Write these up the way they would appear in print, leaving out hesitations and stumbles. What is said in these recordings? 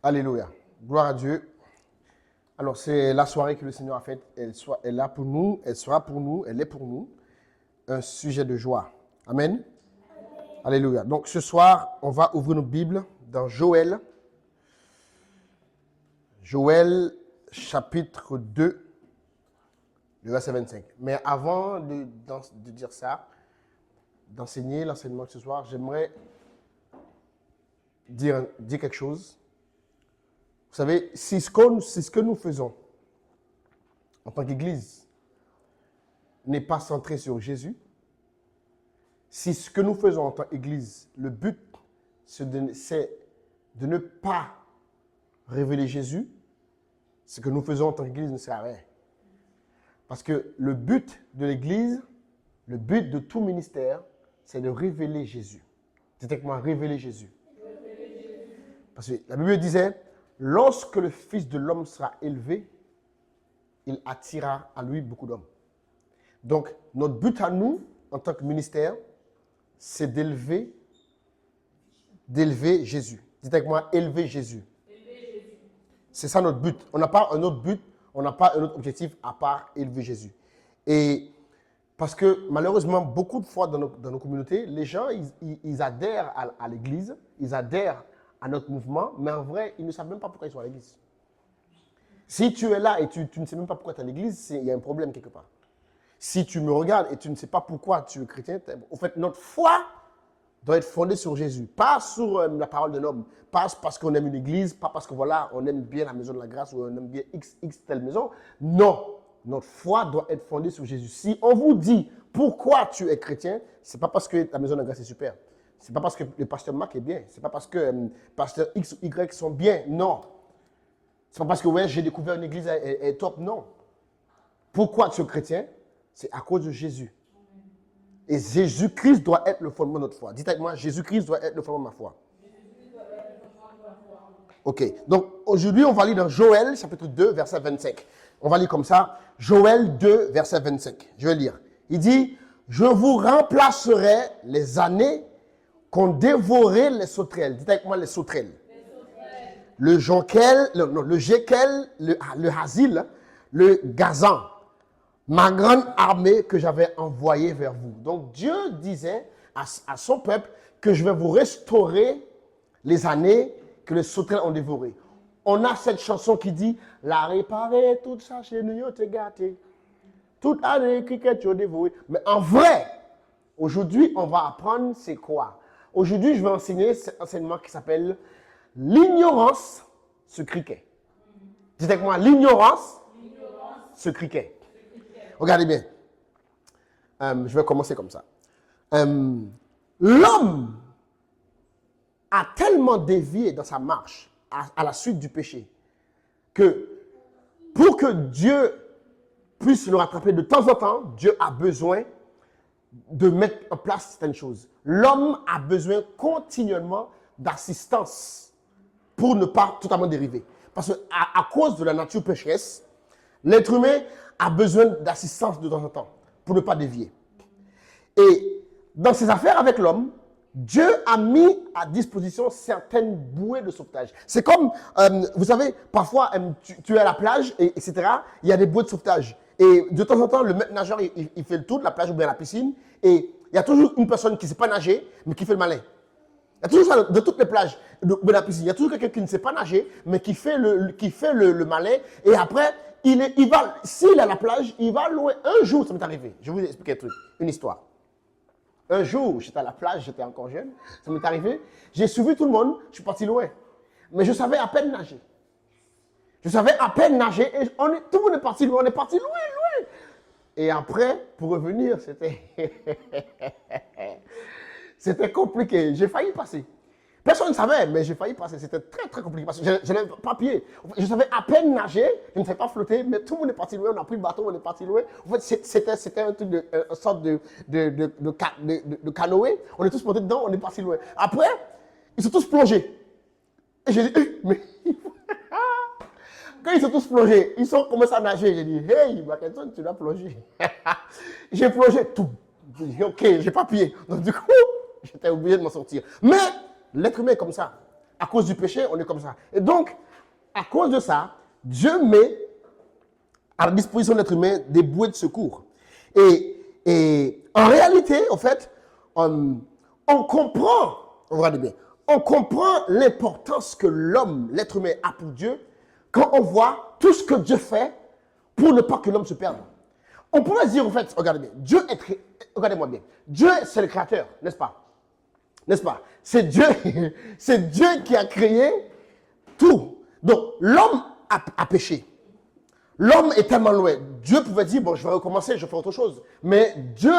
Alléluia. Gloire à Dieu. Alors, c'est la soirée que le Seigneur a faite. Elle est là pour nous, elle sera pour nous, elle est pour nous un sujet de joie. Amen. Alléluia. Donc, ce soir, on va ouvrir nos Bibles dans Joël. Joël, chapitre 2, le verset 25. Mais avant de dire ça, d'enseigner l'enseignement de ce soir, j'aimerais dire quelque chose. Vous savez, c'est ce que nous faisons en tant qu'Église n'est pas centré sur Jésus. Si ce que nous faisons en tant qu'Église, le but, c'est de ne pas révéler Jésus, ce que nous faisons en tant qu'Église ne sert à rien. Parce que le but de l'Église, le but de tout ministère, c'est de révéler Jésus. Dites avec moi, révéler Jésus. Parce que la Bible disait, lorsque le Fils de l'homme sera élevé, il attirera à lui beaucoup d'hommes. Donc, notre but à nous, en tant que ministère, c'est d'élever Jésus. Dites avec moi, élever Jésus. C'est ça notre but. On n'a pas un autre but, on n'a pas un autre objectif à part élever Jésus. Et parce que malheureusement, beaucoup de fois dans nos communautés, les gens, ils adhèrent à l'Église, ils adhèrent à notre mouvement, mais en vrai, ils ne savent même pas pourquoi ils sont à l'église. Si tu es là et tu ne sais même pas pourquoi tu es à l'église, il y a un problème quelque part. Si tu me regardes et tu ne sais pas pourquoi tu es chrétien, en fait, notre foi doit être fondée sur Jésus, pas sur la parole d'un homme, pas parce qu'on aime une église, pas parce que voilà, on aime bien la maison de la grâce ou on aime bien X telle maison. Non, notre foi doit être fondée sur Jésus. Si on vous dit pourquoi tu es chrétien, ce n'est pas parce que la maison de la grâce est super. Ce n'est pas parce que le pasteur Marc est bien. Ce n'est pas parce que pasteur X ou Y sont bien. Non. Ce n'est pas parce que ouais, j'ai découvert une église est top. Non. Pourquoi tu es chrétien? C'est à cause de Jésus. Et Jésus-Christ doit être le fondement de notre foi. Dites avec moi, Jésus-Christ doit être le fondement de ma foi. Ok. Donc, aujourd'hui, on va lire dans Joël, chapitre 2, verset 25. On va lire comme ça. Joël 2, verset 25. Je vais lire. Il dit, « Je vous remplacerai les années qu'ont dévoré les sauterelles. » Dites avec moi les sauterelles. Le jonquel, le jekel, le hasil, le gazan. Ma grande armée que j'avais envoyée vers vous. Donc Dieu disait à son peuple que je vais vous restaurer les années que les sauterelles ont dévorées. On a cette chanson qui dit « La réparer, toute ça chez nous, t'es gâté. Toute année que tu as dévoré. » Mais en vrai, aujourd'hui, on va apprendre c'est quoi. Aujourd'hui, je vais enseigner cet enseignement qui s'appelle « L'ignorance se criquet ». Dites avec moi, l'ignorance se criquet. Regardez bien. Je vais commencer comme ça. L'homme a tellement dévié dans sa marche à la suite du péché que pour que Dieu puisse le rattraper de temps en temps, Dieu a besoin de mettre en place certaines choses. L'homme a besoin continuellement d'assistance pour ne pas totalement dériver. Parce qu'à cause de la nature pécheresse, l'être humain a besoin d'assistance de temps en temps pour ne pas dévier. Et dans ses affaires avec l'homme, Dieu a mis à disposition certaines bouées de sauvetage. C'est comme, vous savez, parfois tu es à la plage, etc. Il y a des bouées de sauvetage. Et de temps en temps, le maître nageur, il fait le tour de la plage ou bien la piscine. Et il y a toujours une personne qui ne sait pas nager, mais qui fait le malin. Il y a toujours ça de toutes les plages de la piscine. Il y a toujours quelqu'un qui ne sait pas nager, mais qui fait le malin. Et après, il va, s'il est à la plage, il va louer. Un jour, ça m'est arrivé. Je vais vous expliquer un truc, une histoire. Un jour, j'étais à la plage, j'étais encore jeune. Ça m'est arrivé. J'ai suivi tout le monde, je suis parti loin. Mais je savais à peine nager. Je savais à peine nager et tout le monde est parti loin. On est parti loin, loin. Et après, pour revenir, c'était compliqué. J'ai failli passer. Personne ne savait, mais j'ai failli passer. C'était très, très compliqué parce que je n'avais pas pied. Je savais à peine nager, je ne savais pas flotter, mais tout le monde est parti loin. On a pris le bateau, on est parti loin. En fait, c'était un truc une sorte de canoë. On est tous montés dedans, on est parti loin. Après, ils sont tous plongés. Et j'ai dit, mais... Quand ils sont tous plongés, ils ont commencé à nager. J'ai dit, hey, Mackinson, tu dois plonger. J'ai plongé, tout. J'ai dit, ok, j'ai pas pied. Donc du coup, j'étais obligé de m'en sortir. Mais l'être humain est comme ça. À cause du péché, on est comme ça. Et donc, à cause de ça, Dieu met à la disposition de l'être humain des bouées de secours. Et en réalité, en fait, on comprend, regardez bien, on comprend l'importance que l'homme, l'être humain a pour Dieu quand on voit tout ce que Dieu fait pour ne pas que l'homme se perde. On pourrait dire, en fait, regardez bien, regardez-moi bien, Dieu, c'est le créateur, n'est-ce pas? N'est-ce pas? C'est Dieu, c'est Dieu qui a créé tout. Donc, l'homme a péché. L'homme est tellement loin. Dieu pouvait dire, bon, je vais recommencer, je vais faire autre chose. Mais Dieu,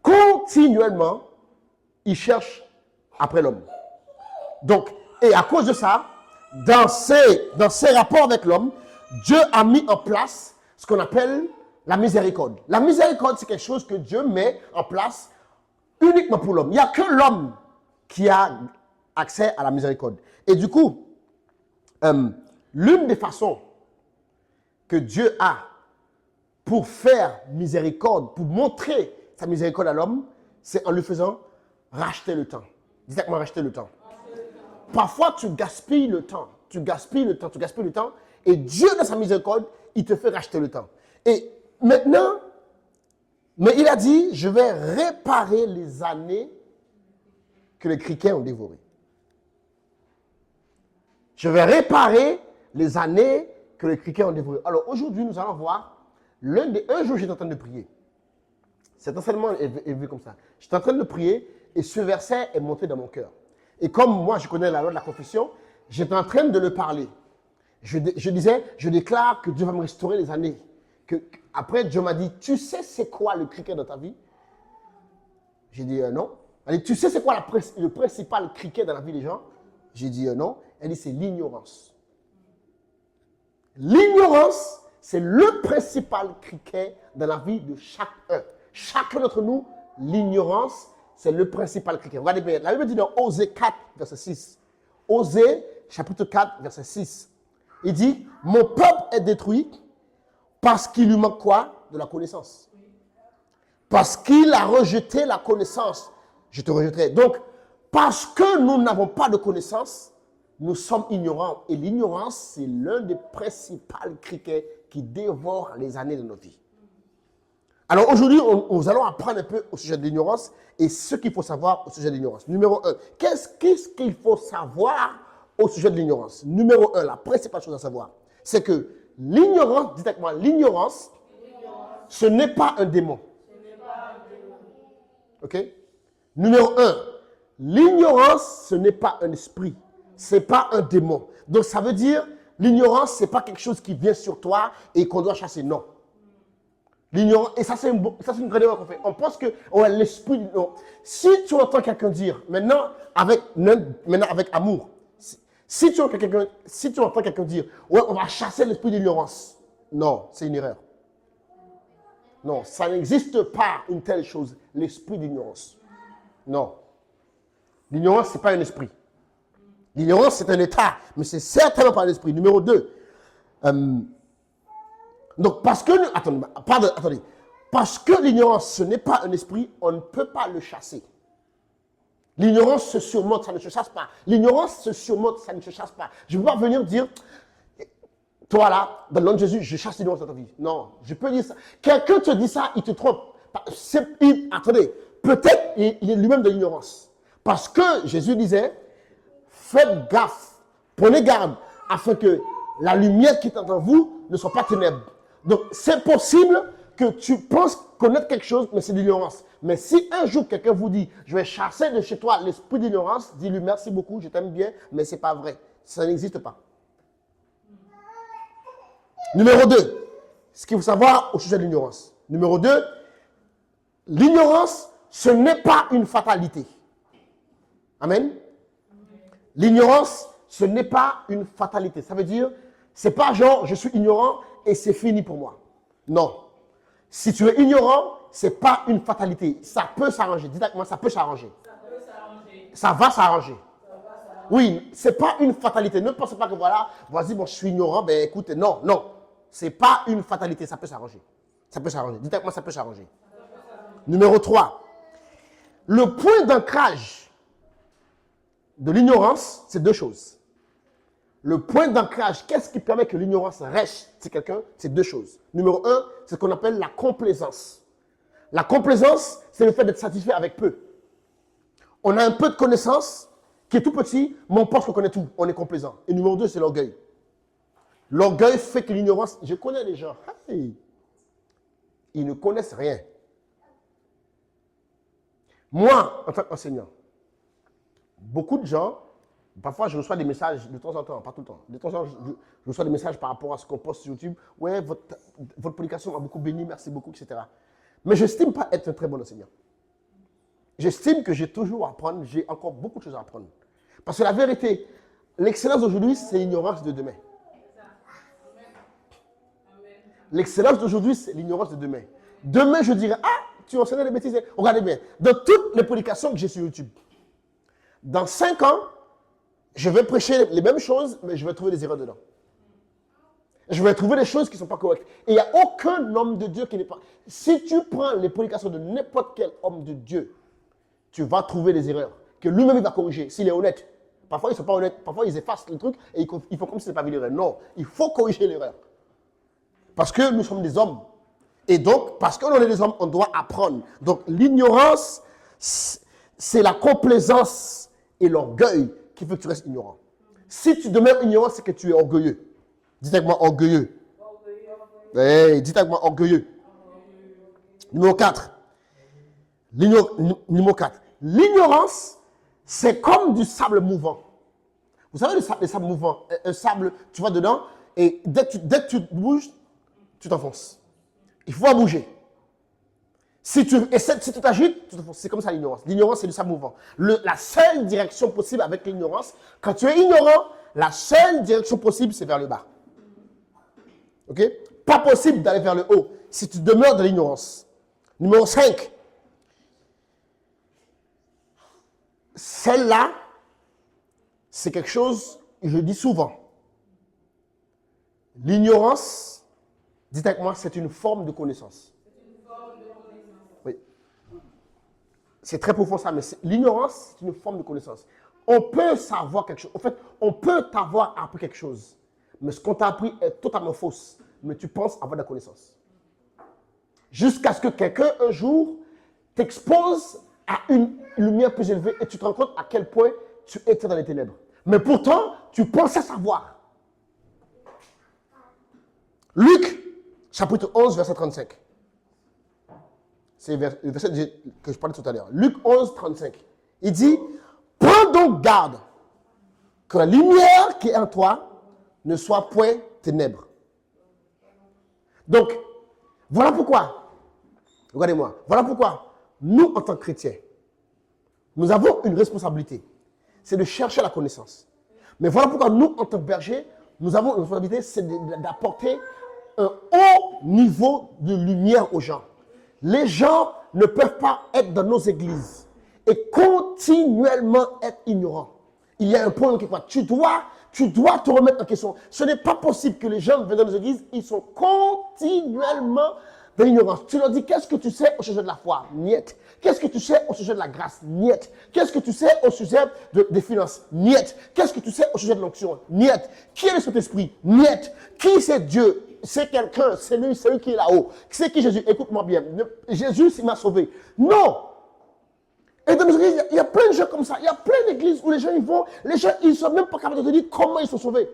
continuellement, il cherche après l'homme. Donc, et à cause de ça, dans ses rapports avec l'homme, Dieu a mis en place ce qu'on appelle la miséricorde. La miséricorde, c'est quelque chose que Dieu met en place uniquement pour l'homme. Il n'y a que l'homme qui a accès à la miséricorde. Et du coup, l'une des façons que Dieu a pour faire miséricorde, pour montrer sa miséricorde à l'homme, c'est en lui faisant racheter le temps. Dites avec moi, racheter le temps. Parfois, tu gaspilles le temps. Et Dieu, dans sa miséricorde, il te fait racheter le temps. Et maintenant, mais il a dit, je vais réparer les années que les criquets ont dévorées. Je vais réparer les années que les criquets ont dévorées. Alors aujourd'hui, nous allons voir, un jour, j'étais en train de prier. Cet enseignement est vu comme ça. J'étais en train de prier et ce verset est monté dans mon cœur. Et comme moi, je connais la loi de la confession, j'étais en train de le parler. Je disais, je déclare que Dieu va me restaurer les années. Après, Dieu m'a dit, tu sais c'est quoi le criquet dans ta vie? J'ai dit non. Elle dit, tu sais c'est quoi le principal criquet dans la vie des gens? J'ai dit non. Elle dit, c'est l'ignorance. L'ignorance, c'est le principal criquet dans la vie de chacun. Chacun d'entre nous, l'ignorance, c'est le principal criquet. Regardez bien, la Bible dit dans Osée 4, verset 6. Osée, chapitre 4, verset 6. Il dit, mon peuple est détruit parce qu'il lui manque quoi? De la connaissance. Parce qu'il a rejeté la connaissance. Je te rejetterai. Donc, parce que nous n'avons pas de connaissance, nous sommes ignorants. Et l'ignorance, c'est l'un des principaux criquets qui dévore les années de notre vie. Alors aujourd'hui, nous allons apprendre un peu au sujet de l'ignorance et ce qu'il faut savoir au sujet de l'ignorance. Numéro 1, qu'est-ce qu'il faut savoir au sujet de l'ignorance? Numéro 1, la principale chose à savoir, c'est que l'ignorance, dites avec moi, l'ignorance, ce n'est pas un démon. Ok? Numéro 1, l'ignorance, ce n'est pas un esprit. Ce n'est pas un démon. Donc ça veut dire, l'ignorance, ce n'est pas quelque chose qui vient sur toi et qu'on doit chasser. Non. L'ignorance, et ça c'est une grande erreur qu'on fait. On pense que l'esprit, non. Si tu entends quelqu'un dire, maintenant avec amour, si tu entends quelqu'un dire, ouais, on va chasser l'esprit d'ignorance. Non, c'est une erreur. Non, ça n'existe pas une telle chose, l'esprit d'ignorance. Non. L'ignorance, ce n'est pas un esprit. L'ignorance, c'est un état, mais c'est certainement pas un esprit. Numéro 2. Donc, parce que, attendez. Parce que l'ignorance, ce n'est pas un esprit, on ne peut pas le chasser. L'ignorance se surmonte, ça ne se chasse pas. L'ignorance se surmonte, ça ne se chasse pas. Je ne peux pas venir dire, toi là, dans le nom de Jésus, je chasse l'ignorance dans ta vie. Non, je peux dire ça. Quelqu'un te dit ça, il te trompe. Attendez, peut-être il est lui-même de l'ignorance. Parce que Jésus disait, faites gaffe, prenez garde, afin que la lumière qui est en vous ne soit pas ténèbres. Donc, c'est possible que tu penses connaître quelque chose, mais c'est de l'ignorance. Mais si un jour quelqu'un vous dit, je vais chasser de chez toi l'esprit d'ignorance, dis-lui merci beaucoup, je t'aime bien, mais ce n'est pas vrai. Ça n'existe pas. Numéro 2, ce qu'il faut savoir au sujet de l'ignorance. Numéro 2, l'ignorance, ce n'est pas une fatalité. Amen. L'ignorance, ce n'est pas une fatalité. Ça veut dire, c'est pas genre, je suis ignorant et c'est fini pour moi. Non. Si tu es ignorant, ce n'est pas une fatalité. Ça peut s'arranger. Dites avec moi, ça peut s'arranger. Ça va s'arranger. Oui, ce n'est pas une fatalité. Ne pensez pas que voilà, vas-y, bon, je suis ignorant, ben écoute, non. Ce n'est pas une fatalité, ça peut s'arranger. Ça peut s'arranger. Dites avec moi, ça peut s'arranger. Numéro 3. Le point d'ancrage de l'ignorance, c'est deux choses. Le point d'ancrage, qu'est-ce qui permet que l'ignorance reste chez quelqu'un? C'est deux choses. Numéro un, c'est ce qu'on appelle la complaisance. La complaisance, c'est le fait d'être satisfait avec peu. On a un peu de connaissance qui est tout petit, mais on pense qu'on connaît tout. On est complaisant. Et numéro deux, c'est l'orgueil. L'orgueil fait que l'ignorance... Je connais les gens. Hey, ils ne connaissent rien. Moi, en tant qu'enseignant, beaucoup de gens, parfois je reçois des messages de temps en temps, pas tout le temps. De temps en temps, je reçois des messages par rapport à ce qu'on poste sur YouTube. Ouais, votre publication m'a beaucoup béni, merci beaucoup, etc. Mais je n'estime pas être un très bon enseignant. J'estime que j'ai toujours à apprendre, j'ai encore beaucoup de choses à apprendre. Parce que la vérité, l'excellence d'aujourd'hui, c'est l'ignorance de demain. L'excellence d'aujourd'hui, c'est l'ignorance de demain. Demain, je dirais, ah, tu enseignais des bêtises. Regardez bien, dans toutes les publications que j'ai sur YouTube, dans 5 ans, je vais prêcher les mêmes choses, mais je vais trouver des erreurs dedans. Je vais trouver des choses qui ne sont pas correctes. Et il n'y a aucun homme de Dieu qui n'est pas... Si tu prends les publications de n'importe quel homme de Dieu, tu vas trouver des erreurs que lui-même il va corriger, s'il est honnête. Parfois, ils ne sont pas honnêtes. Parfois, ils effacent le truc et ils font comme s'ils n'avaient pas vu l'erreur. Non, il faut corriger l'erreur. Parce que nous sommes des hommes. Et donc, parce qu'on est des hommes, on doit apprendre. Donc, l'ignorance, c'est la complaisance et l'orgueil qui fait que tu restes ignorant. Si tu demeures ignorant, c'est que tu es orgueilleux. Dites avec moi orgueilleux. Hey, dites avec moi orgueilleux. Numéro 4. Numéro 4. L'ignorance, c'est comme du sable mouvant. Vous savez les sables mouvants? Un sable, tu vas dedans et dès que tu bouges, tu t'enfonces. Il faut bouger. Si tu t'agites, tu t'enfonces. C'est comme ça l'ignorance. L'ignorance, c'est du sable mouvant. La seule direction possible avec l'ignorance, quand tu es ignorant, la seule direction possible, c'est vers le bas. Ok? Pas possible d'aller vers le haut si tu demeures dans l'ignorance. Numéro 5. Celle-là, c'est quelque chose que je dis souvent. L'ignorance, dites avec moi, c'est une forme de connaissance. Oui. C'est très profond ça, mais l'ignorance, c'est une forme de connaissance. On peut savoir quelque chose. En fait, on peut t'avoir appris quelque chose. Mais ce qu'on t'a appris est totalement fausse. Mais tu penses avoir de la connaissance. Jusqu'à ce que quelqu'un, un jour, t'expose à une lumière plus élevée et tu te rends compte à quel point tu étais dans les ténèbres. Mais pourtant, tu pensais savoir. Luc, chapitre 11, verset 35. C'est le verset que je parlais tout à l'heure. Luc 11, 35. Il dit, prends donc garde que la lumière qui est en toi ne soit point ténèbres. Donc, voilà pourquoi, regardez-moi, voilà pourquoi nous, en tant que chrétiens, nous avons une responsabilité, c'est de chercher la connaissance. Mais voilà pourquoi nous, en tant que bergers, nous avons une responsabilité, c'est d'apporter un haut niveau de lumière aux gens. Les gens ne peuvent pas être dans nos églises et continuellement être ignorants. Il y a un point quelque part. Tu dois te remettre en question. Ce n'est pas possible que les gens viennent dans nos églises, ils sont continuellement dans l'ignorance. Tu leur dis, qu'est-ce que tu sais au sujet de la foi? Niet. Qu'est-ce que tu sais au sujet de la grâce? Niet. Qu'est-ce que tu sais au sujet des finances? Niet. Qu'est-ce que tu sais au sujet de l'onction? Niet. Qui est le Saint-Esprit? Niet. Qui c'est Dieu? C'est quelqu'un, c'est lui qui est là-haut. C'est qui Jésus? Écoute-moi bien. Jésus, il m'a sauvé. Non. Et dans nos églises, il y a plein de gens comme ça. Il y a plein d'églises où les gens y vont. Les gens, ils ne sont même pas capables de te dire comment ils sont sauvés.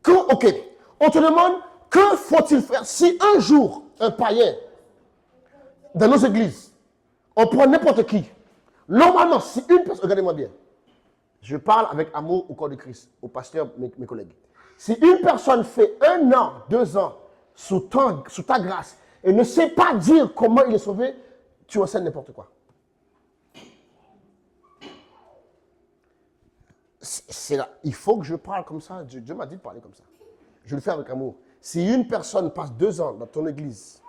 Ok, on te demande, que faut-il faire si un jour, un païen, dans nos églises, on prend n'importe qui. Normalement, si une personne, regardez-moi bien, je parle avec amour au corps de Christ, aux pasteurs, mes collègues. Si une personne fait 1 an, 2 ans, sous ta grâce, et ne sait pas dire comment il est sauvé, tu enseignes n'importe quoi. C'est là. Il faut que je parle comme ça. Dieu m'a dit de parler comme ça. Je le fais avec amour. Si une personne passe 2 ans dans ton église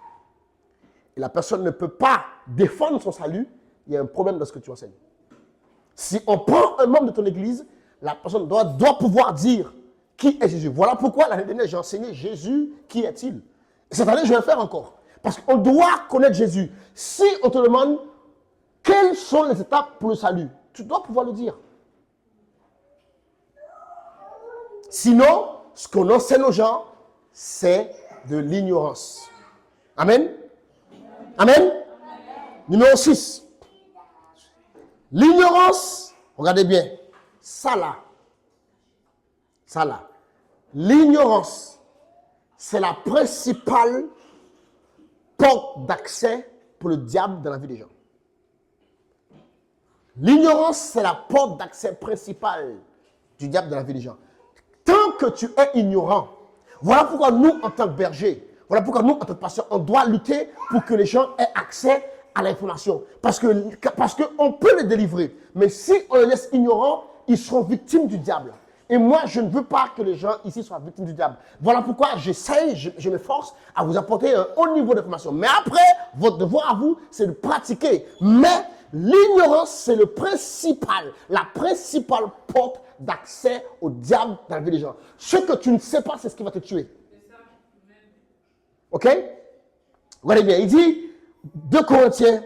et la personne ne peut pas défendre son salut, il y a un problème dans ce que tu enseignes. Si on prend un membre de ton église, la personne doit pouvoir dire qui est Jésus. Voilà pourquoi l'année dernière, j'ai enseigné Jésus, qui est-il? Cette année, je vais le faire encore. Parce qu'on doit connaître Jésus. Si on te demande quelles sont les étapes pour le salut, Tu dois pouvoir le dire. Sinon, ce qu'on enseigne aux gens, c'est de l'ignorance. Amen? Amen? Numéro 6. L'ignorance, regardez bien, ça là, l'ignorance, c'est la principale porte d'accès pour le diable dans la vie des gens. L'ignorance, c'est la porte d'accès principale du diable dans la vie des gens. Tant que tu es ignorant, voilà pourquoi nous, en tant que bergers, voilà pourquoi nous, en tant que pasteurs, on doit lutter pour que les gens aient accès à l'information. Parce qu'on peut les délivrer. Mais si on les laisse ignorants, ils seront victimes du diable. Et moi, je ne veux pas que les gens ici soient victimes du diable. Voilà pourquoi j'essaye, je m'efforce à vous apporter un haut niveau d'information. Mais après, votre devoir à vous, c'est de pratiquer. Mais l'ignorance, c'est la principale porte d'accès au diable dans la vie des gens. Ce que tu ne sais pas, c'est ce qui va te tuer. Ok? Regardez bien, il dit, 2 Corinthiens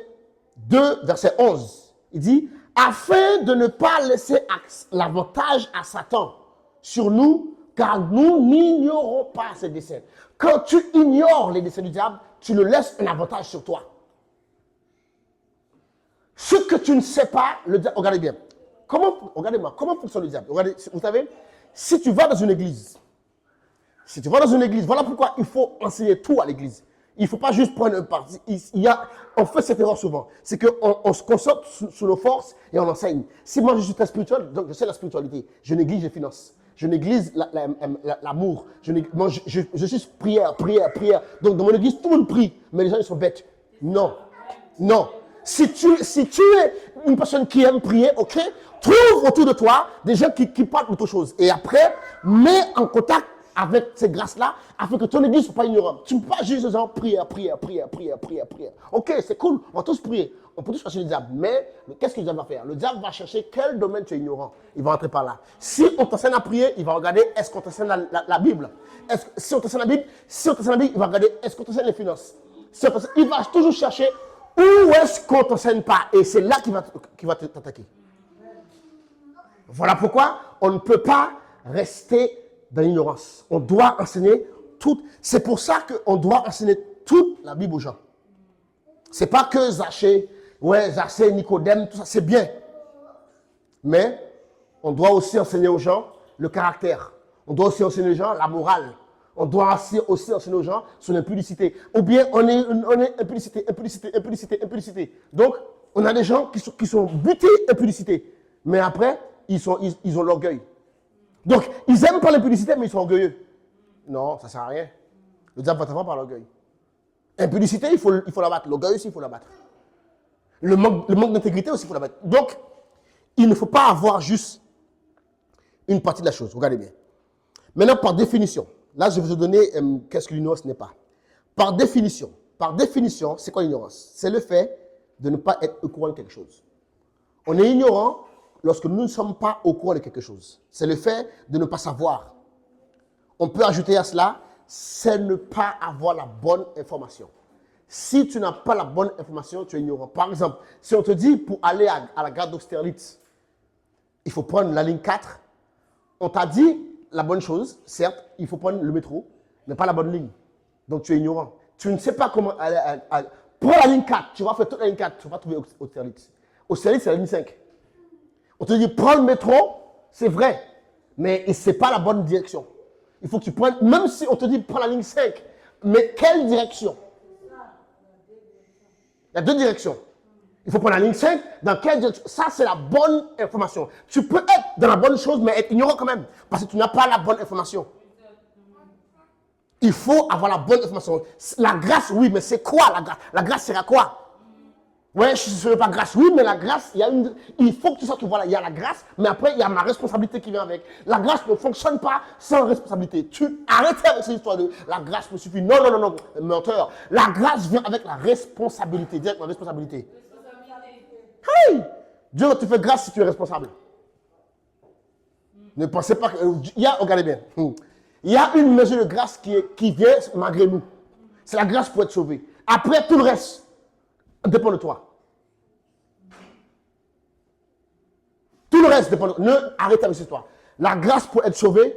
2, verset 11, il dit, afin de ne pas laisser l'avantage à Satan sur nous, car nous n'ignorons pas ses desseins. Quand tu ignores les desseins du diable, tu le laisses un avantage sur toi. Ce que tu ne sais pas, le diable, regardez bien, regardez-moi, comment fonctionne le diable? Regardez, vous savez, si tu vas dans une église, voilà pourquoi il faut enseigner tout à l'église. Il ne faut pas juste prendre un parti. On fait cette erreur souvent. C'est qu'on se concentre sur nos forces et on enseigne. Si moi je suis très spirituel, donc je sais la spiritualité. Je néglige les finances. Je néglige l'amour. Je suis prière. Donc dans mon église, tout le monde prie. Mais les gens ils sont bêtes. Non. Si tu es une personne qui aime prier, ok, trouve autour de toi des gens qui parlent d'autre chose. Et après, mets en contact avec ces grâces-là, afin que ton église ne soit pas ignorante. Tu ne peux pas juste dire prière. Ok, c'est cool, on va tous prier. On peut tous chercher le diable. Mais qu'est-ce que le diable va faire? Le diable va chercher quel domaine tu es ignorant. Il va rentrer par là. Si on t'enseigne à prier, il va regarder est-ce qu'on t'enseigne la Bible. Si on t'enseigne la Bible, il va regarder est-ce qu'on t'enseigne les finances. Il va toujours chercher où est-ce qu'on ne t'enseigne pas. Et c'est là qu'il va t'attaquer. Voilà pourquoi on ne peut pas rester dans l'ignorance. On doit enseigner tout. C'est pour ça qu'on doit enseigner toute la Bible aux gens. C'est pas que Zachée, Nicodème, tout ça, c'est bien. Mais on doit aussi enseigner aux gens le caractère. On doit aussi enseigner aux gens la morale. On doit aussi enseigner aux gens sur l'impudicité. Ou bien on est impudicité. Donc, on a des gens qui sont butés impudicité. Mais après, ils ont l'orgueil. Donc, ils aiment pas l'impudicité, mais ils sont orgueilleux. Non, ça ne sert à rien. Le diable va t'avoir par l'orgueil. Impudicité, il faut la battre. L'orgueil aussi, il faut la battre. Le manque d'intégrité aussi, il faut la battre. Donc, il ne faut pas avoir juste une partie de la chose. Regardez bien. Maintenant, par définition, là, je vais vous donner qu'est-ce que l'ignorance n'est pas. Par définition, c'est quoi l'ignorance? C'est le fait de ne pas être au courant de quelque chose. On est ignorant lorsque nous ne sommes pas au courant de quelque chose. C'est le fait de ne pas savoir. On peut ajouter à cela, c'est ne pas avoir la bonne information. Si tu n'as pas la bonne information, tu es ignorant. Par exemple, si on te dit pour aller à la gare d'Austerlitz, il faut prendre la ligne 4, on t'a dit la bonne chose, certes, il faut prendre le métro, mais pas la bonne ligne. Donc tu es ignorant. Tu ne sais pas comment aller prends la ligne 4, tu vas faire toute la ligne 4, tu vas trouver Austerlitz. Austerlitz, c'est la ligne 5. On te dit prends le métro, c'est vrai, mais ce n'est pas la bonne direction. Il faut que tu prennes, même si on te dit prends la ligne 5, mais quelle direction? Il y a 2 directions. Il faut prendre la ligne 5, dans quelle direction? Ça, c'est la bonne information. Tu peux être dans la bonne chose, mais être ignorant quand même, parce que tu n'as pas la bonne information. Il faut avoir la bonne information. La grâce, oui, mais c'est quoi la grâce? La grâce, c'est à quoi? Ouais, je ne serai pas grâce. Oui, mais la grâce, il faut que tu saches que voilà, il y a la grâce, mais après, il y a ma responsabilité qui vient avec. La grâce ne fonctionne pas sans responsabilité. Arrêtez avec cette histoire de la grâce me suffit. Non, menteur. La grâce vient avec la responsabilité. Direct, la responsabilité. Hey! Dieu te fait grâce si tu es responsable. Ne pensez pas que. Regardez bien. Il y a une mesure de grâce qui vient malgré nous. C'est la grâce pour être sauvé. Après, tout le reste dépend de toi. le reste dépend de toi. Ne arrête avec cette histoire. La grâce pour être sauvé,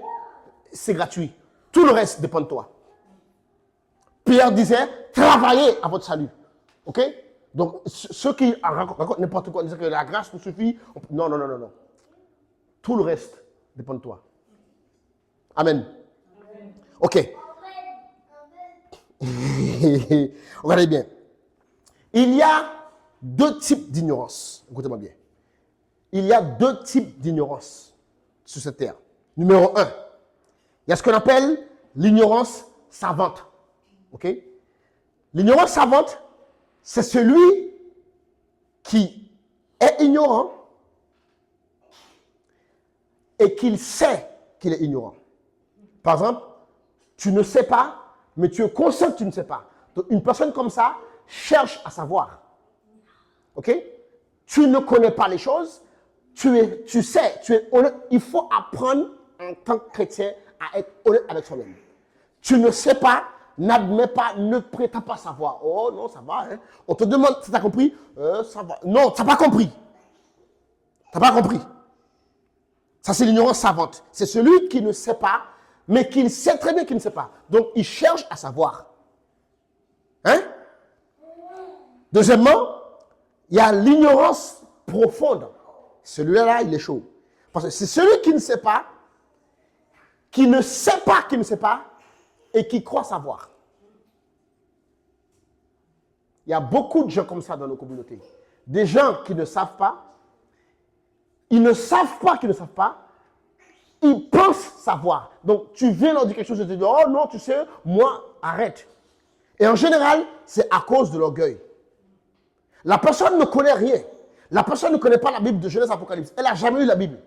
c'est gratuit. Tout le reste dépend de toi. Pierre disait, travaillez à votre salut. OK? Donc, ceux qui racontent n'importe quoi, disent que la grâce nous suffit. Non, non, non, non, non. Tout le reste dépend de toi. Amen. OK. Regardez bien. Il y a deux types d'ignorance. Écoutez-moi bien. Il y a deux types d'ignorance sur cette terre. Numéro 1, il y a ce qu'on appelle l'ignorance savante. OK? L'ignorance savante, c'est celui qui est ignorant et qu'il sait qu'il est ignorant. Par exemple, tu ne sais pas, mais tu es conscient que tu ne sais pas. Donc, une personne comme ça cherche à savoir. OK? Tu ne connais pas les choses, tu sais, tu es honnête. Il faut apprendre en tant que chrétien à être honnête avec soi-même. Tu ne sais pas, n'admets pas, ne prétends pas savoir. Oh non, ça va. Hein? On te demande si tu as compris. Ça va. Non, tu n'as pas compris. Tu n'as pas compris. Ça, c'est l'ignorance savante. C'est celui qui ne sait pas, mais qui sait très bien qu'il ne sait pas. Donc, il cherche à savoir. Hein? Deuxièmement, il y a l'ignorance profonde. Celui-là, il est chaud. Parce que c'est celui qui ne sait pas, qui ne sait pas qu'il ne sait pas, et qui croit savoir. Il y a beaucoup de gens comme ça dans nos communautés. Des gens qui ne savent pas, ils ne savent pas qu'ils ne savent pas, ils pensent savoir. Donc, tu viens leur dire quelque chose et tu dis, oh non, tu sais, moi, arrête. Et en général, c'est à cause de l'orgueil. La personne ne connaît rien. La personne ne connaît pas la Bible de Genèse Apocalypse. Elle n'a jamais lu la Bible.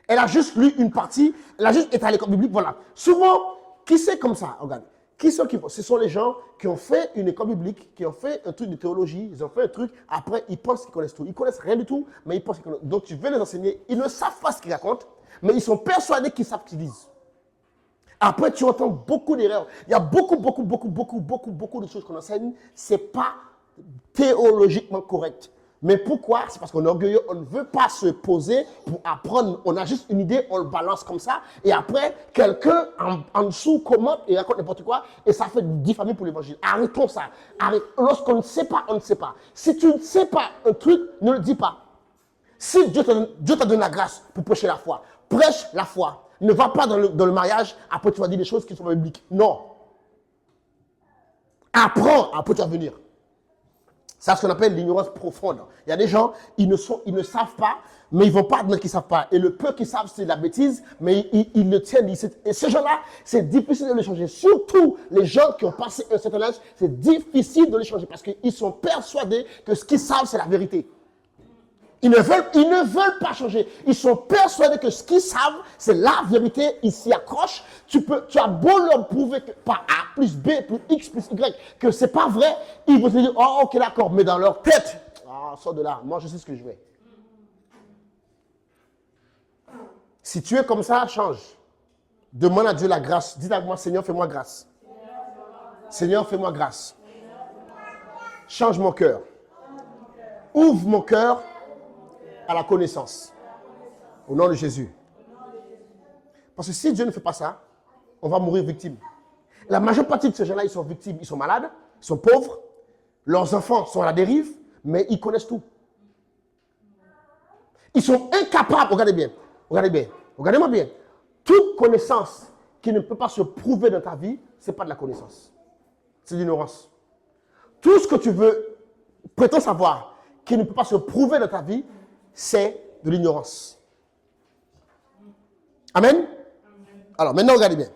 Elle a juste lu une partie, elle a juste été à l'école biblique, voilà. Souvent, qui c'est comme ça? Regarde. Ce sont les gens qui ont fait une école biblique, qui ont fait un truc de théologie, ils ont fait un truc, après ils pensent qu'ils connaissent tout. Ils connaissent rien du tout, mais ils pensent qu'ils connaissent. Donc tu veux les enseigner, ils ne savent pas ce qu'ils racontent, mais ils sont persuadés qu'ils savent ce qu'ils disent. Après, tu entends beaucoup d'erreurs. Il y a beaucoup de choses qu'on enseigne, ce n'est pas théologiquement correct. Mais pourquoi? C'est parce qu'on est orgueilleux, on ne veut pas se poser pour apprendre. On a juste une idée, on le balance comme ça. Et après, quelqu'un en dessous commente et raconte n'importe quoi. Et ça fait diffamer pour l'évangile. Arrêtons ça. Lorsqu'on ne sait pas, on ne sait pas. Si tu ne sais pas un truc, ne le dis pas. Si Dieu t'a donné la grâce pour prêcher la foi, prêche la foi. Ne va pas dans le mariage, après tu vas dire des choses qui sont bibliques. Non. Apprends, après tu vas venir. C'est ce qu'on appelle l'ignorance profonde. Il y a des gens, ils ne savent pas, mais ils ne vont pas admettre qu'ils ne savent pas. Et le peu qu'ils savent, c'est de la bêtise, mais ils le tiennent. Et ces gens-là, c'est difficile de les changer. Surtout les gens qui ont passé un certain âge, c'est difficile de les changer parce qu'ils sont persuadés que ce qu'ils savent, c'est la vérité. Ils ne veulent pas changer. Ils sont persuadés que ce qu'ils savent, c'est la vérité. Ils s'y accrochent. Tu as beau leur prouver que par A plus B plus X plus Y, que ce n'est pas vrai. Ils vont te dire, oh ok d'accord, mais dans leur tête, sors de là, moi je sais ce que je vais. Si tu es comme ça, change. Demande à Dieu la grâce. Dis à moi, Seigneur, fais-moi grâce. Seigneur, fais-moi grâce. Change mon cœur. Ouvre mon cœur à la connaissance. Au nom de Jésus. Parce que si Dieu ne fait pas ça, on va mourir victime. La majeure partie de ces gens-là, ils sont victimes. Ils sont malades, ils sont pauvres, leurs enfants sont à la dérive, mais ils connaissent tout. Ils sont incapables, regardez-moi bien. Toute connaissance qui ne peut pas se prouver dans ta vie, ce n'est pas de la connaissance. C'est de l'ignorance. Tout ce que tu veux, prétends savoir, qui ne peut pas se prouver dans ta vie, c'est de l'ignorance. Amen? Alors, maintenant, regardez bien.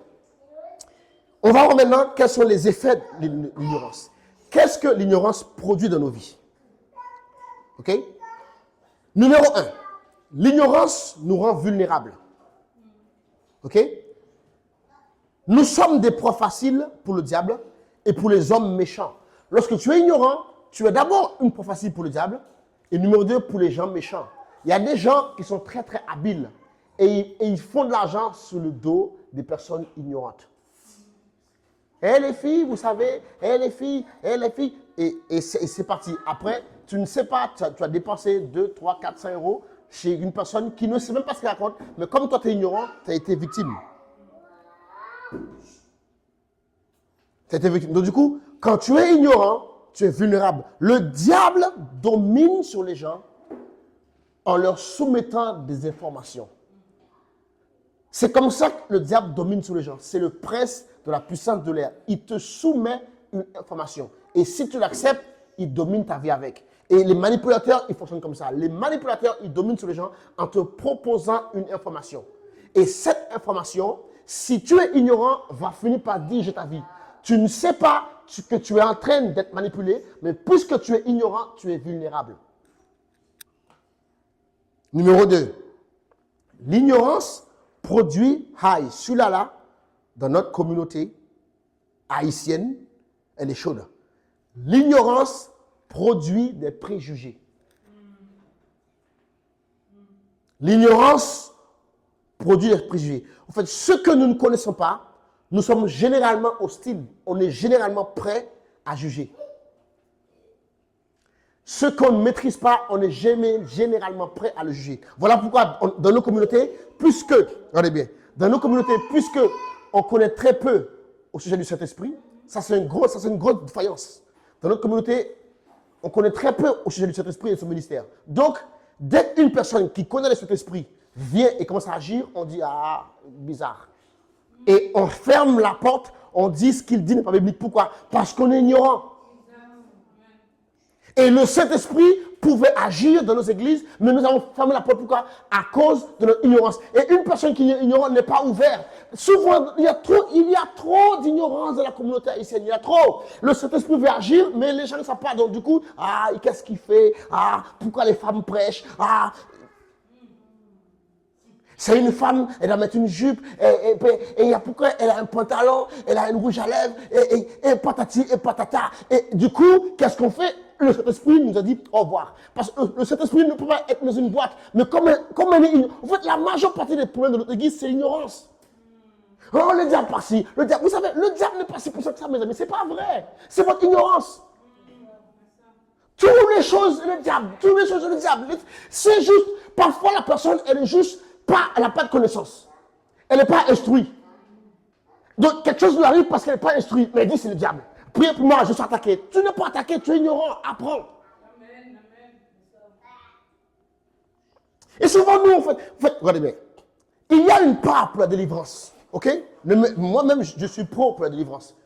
On va voir maintenant quels sont les effets de l'ignorance. Qu'est-ce que l'ignorance produit dans nos vies? OK? Numéro 1. L'ignorance nous rend vulnérables. OK? Nous sommes des proies faciles pour le diable et pour les hommes méchants. Lorsque tu es ignorant, tu es d'abord une proie facile pour le diable et numéro 2 pour les gens méchants. Il y a des gens qui sont très très habiles et ils font de l'argent sur le dos des personnes ignorantes. Eh les filles, vous savez, les filles, et c'est parti. Après, tu ne sais pas, tu as dépensé 2, 3, 4, 5 euros, chez une personne qui ne sait même pas ce qu'elle raconte, mais comme toi tu es ignorant, tu as été victime. Donc du coup, quand tu es ignorant, tu es vulnérable. Le diable domine sur les gens en leur soumettant des informations. C'est comme ça que le diable domine sur les gens. C'est le prince de la puissance de l'air. Il te soumet une information. Et si tu l'acceptes, il domine ta vie avec. Et les manipulateurs, ils fonctionnent comme ça. Les manipulateurs, ils dominent sur les gens en te proposant une information. Et cette information, si tu es ignorant, va finir par diriger ta vie. Tu ne sais pas que tu es en train d'être manipulé, mais puisque tu es ignorant, tu es vulnérable. Numéro 2. L'ignorance produit, celui-là, là, dans notre communauté haïtienne, elle est chaude. L'ignorance produit des préjugés. L'ignorance produit des préjugés. En fait, ce que nous ne connaissons pas, nous sommes généralement hostiles. On est généralement prêt à juger. Ce qu'on ne maîtrise pas, on est généralement prêt à le juger. Voilà pourquoi, dans nos communautés, regardez bien, dans nos communautés, puisque on connaît très peu au sujet du Saint-Esprit, ça c'est une grosse défaillance. Dans notre communauté, on connaît très peu au sujet du Saint-Esprit et de son ministère. Donc, dès qu'une personne qui connaît le Saint-Esprit vient et commence à agir, on dit, ah, bizarre. Et on ferme la porte, on dit ce qu'il dit n'est pas biblique. Pourquoi? Parce qu'on est ignorant. Et le Saint-Esprit pouvait agir dans nos églises, mais nous avons fermé la porte. Pourquoi? À cause de notre ignorance. Et une personne qui est ignorante n'est pas ouverte. Souvent, il y a trop d'ignorance dans la communauté haïtienne. Il y a trop. Le Saint-Esprit veut agir, mais les gens ne savent pas. Donc du coup, qu'est-ce qu'il fait? Pourquoi les femmes prêchent? C'est une femme, elle va mettre une jupe, et pourquoi elle a un pantalon, elle a une rouge à lèvres, et patati, et patata. Et du coup, qu'est-ce qu'on fait? Le Saint-Esprit nous a dit au revoir. Parce que le Saint-Esprit ne peut pas être dans une boîte. Mais comme elle est ignorante. En fait, la majeure partie des problèmes de notre église, c'est l'ignorance. Oh, le diable par-ci, le diable. Vous savez, le diable n'est pas si puissant que ça, mes amis. C'est pas vrai. C'est votre ignorance. Toutes les choses, le diable. C'est juste, parfois la personne, elle n'a pas de connaissance. Elle n'est pas instruite. Donc, quelque chose lui arrive parce qu'elle n'est pas instruite. Mais elle dit, c'est le diable. Priez pour moi, je suis attaqué. Tu n'es pas attaqué, tu es ignorant. Apprends. Amen. Et souvent, nous, en fait, regardez bien. Il y a une part pour la délivrance. Ok? Moi-même, je suis pro pour la délivrance.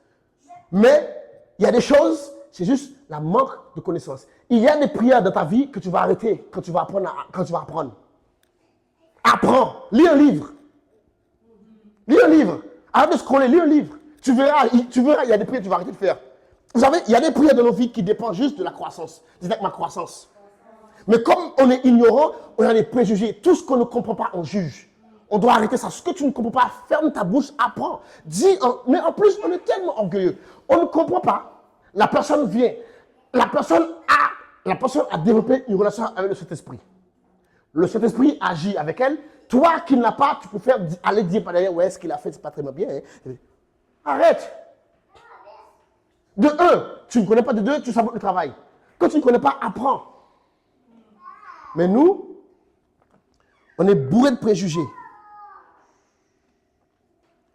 Mais, il y a des choses, c'est juste la manque de connaissance. Il y a des prières dans ta vie que tu vas arrêter quand tu vas apprendre. Apprends. Lis un livre. Arrête de scroller, lis un livre. Tu verras, il y a des prières que tu vas arrêter de faire. Vous savez, il y a des prières dans nos vies qui dépendent juste de la croissance. C'est avec ma croissance. Mais comme on est ignorant, on a des préjugés. Tout ce qu'on ne comprend pas, on juge. On doit arrêter ça. Ce que tu ne comprends pas, ferme ta bouche, apprends. Mais en plus, on est tellement orgueilleux. On ne comprend pas. La personne vient. La personne a développé une relation avec le Saint-Esprit. Le Saint-Esprit agit avec elle. Toi qui ne l'as pas, tu peux aller dire par derrière, ouais, ce qu'il a fait, c'est pas très bien. Hein. Arrête. De un, tu ne connais pas. De deux, tu sabotes le travail. Quand tu ne connais pas, apprends. Mais nous, on est bourré de préjugés.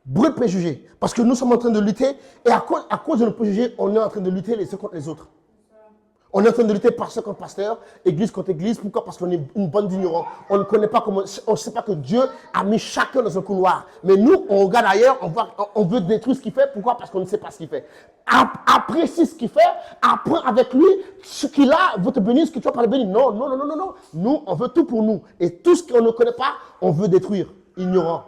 Bourré de préjugés. Parce que nous sommes en train de lutter. Et à cause de nos préjugés, on est en train de lutter les uns contre les autres. On est en train de lutter pasteur contre pasteur, église contre église. Pourquoi? Parce qu'on est une bande d'ignorants. On ne connaît pas comment. On ne sait pas que Dieu a mis chacun dans un couloir. Mais nous, on regarde ailleurs, on veut détruire ce qu'il fait. Pourquoi? Parce qu'on ne sait pas ce qu'il fait. Apprécie ce qu'il fait, apprends avec lui ce qu'il a, veut te bénir, ce que tu vas pas le bénir. Non. Nous, on veut tout pour nous. Et tout ce qu'on ne connaît pas, on veut détruire. Ignorant.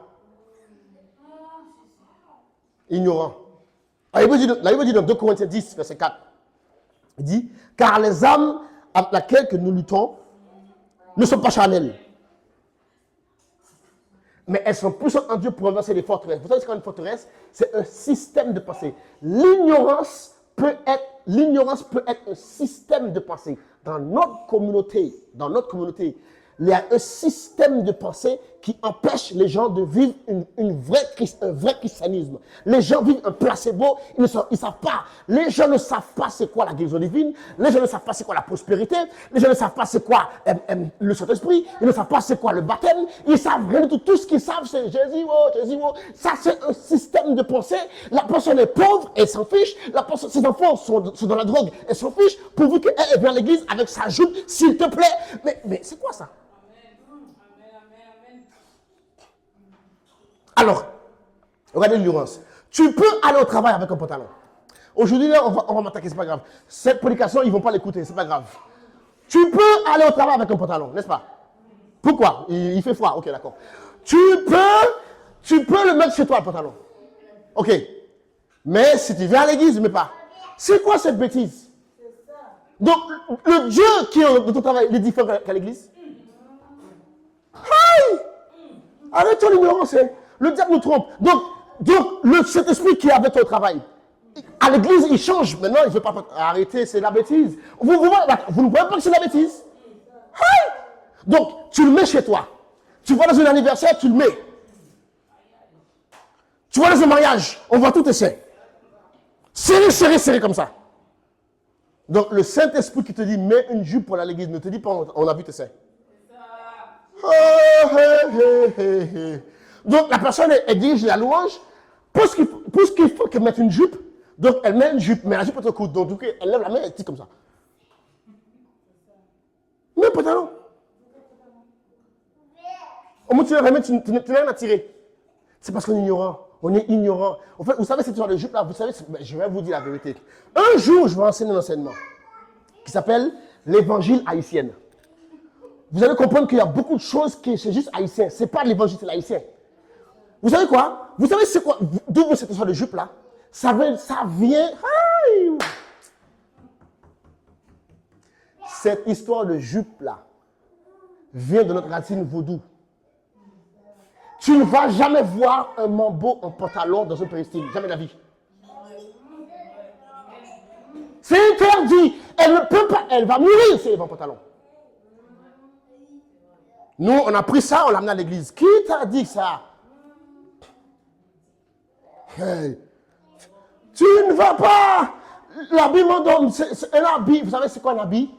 La Bible dit dans 2 Corinthiens 10, verset 4. Il dit, car les âmes avec lesquelles que nous luttons ne sont pas charnelles. Mais elles sont puissantes en Dieu pour renverser les forteresses. Vous savez ce qu'est une forteresse? C'est un système de pensée. L'ignorance peut être un système de pensée. Dans notre communauté, il y a un système de pensée qui empêche les gens de vivre un vrai christianisme. Les gens vivent un placebo, ils ne savent pas. Les gens ne savent pas c'est quoi la guérison divine, les gens ne savent pas c'est quoi la prospérité, les gens ne savent pas c'est quoi le Saint-Esprit, ils ne savent pas c'est quoi le baptême, ils savent rien du tout. Tout ce qu'ils savent c'est Jésus, oh, Jésus, oh. Ça c'est un système de pensée. La personne est pauvre, elle s'en fiche. Ses enfants sont dans la drogue, elle s'en fiche. Pourvu qu'elle vient à l'église avec sa jupe, s'il te plaît. Mais c'est quoi ça? Alors, regardez l'ignorance. Tu peux aller au travail avec un pantalon. Aujourd'hui, là, on va m'attaquer, c'est pas grave. Cette prédication, ils ne vont pas l'écouter, c'est pas grave. Tu peux aller au travail avec un pantalon, n'est-ce pas? Pourquoi? Il fait froid, ok, d'accord. Tu peux le mettre chez toi, le pantalon. Ok. Mais si tu viens à l'église, ne mets pas. C'est quoi cette bêtise? Donc, le Dieu qui est dans ton travail, il est différent qu'à l'église? Aïe! Arrête ton ignorance, hein. Le diable nous trompe. Donc le Saint-Esprit qui est avec toi au travail, à l'église, il change. Maintenant, il ne veut pas arrêter, c'est la bêtise. Vous ne voyez pas que c'est la bêtise? Aïe! Donc, tu le mets chez toi. Tu vas dans un anniversaire, tu le mets. Tu vas dans un mariage, on voit tout essayer. Serré comme ça. Donc, le Saint-Esprit qui te dit, mets une jupe pour aller à l'église, ne te dit pas, on a vu tes seins. Donc, la personne, elle dirige la louange. Pour ce qu'il faut qu'elle mette une jupe, donc elle met une jupe, mais la jupe est trop courte. Donc, elle lève la main, elle tire comme ça. Mets un pantalon. Au moins, tu n'as rien à tirer. C'est parce qu'on est ignorant. On est ignorant. En fait, vous savez, cette histoire de jupe-là, vous savez, je vais vous dire la vérité. Un jour, je vais enseigner un enseignement qui s'appelle l'évangile haïtien. Vous allez comprendre qu'il y a beaucoup de choses qui sont juste haïtiens. Ce n'est pas l'évangile, c'est l'haïtien. Vous savez quoi? Vous savez c'est quoi? D'où vient cette histoire de jupe-là? Ça vient... Cette histoire de jupe-là vient de notre racine vaudou. Tu ne vas jamais voir un mambo en pantalon dans un péristyle. Jamais de la vie. C'est interdit. Elle ne peut pas. Elle va mourir si elle va en pantalon. Nous, on a pris ça, on l'a amené à l'église. Qui t'a dit ça? Hey. Tu ne vas pas. L'habit m'en donne. C'est un habit. Vous savez c'est quoi un habit?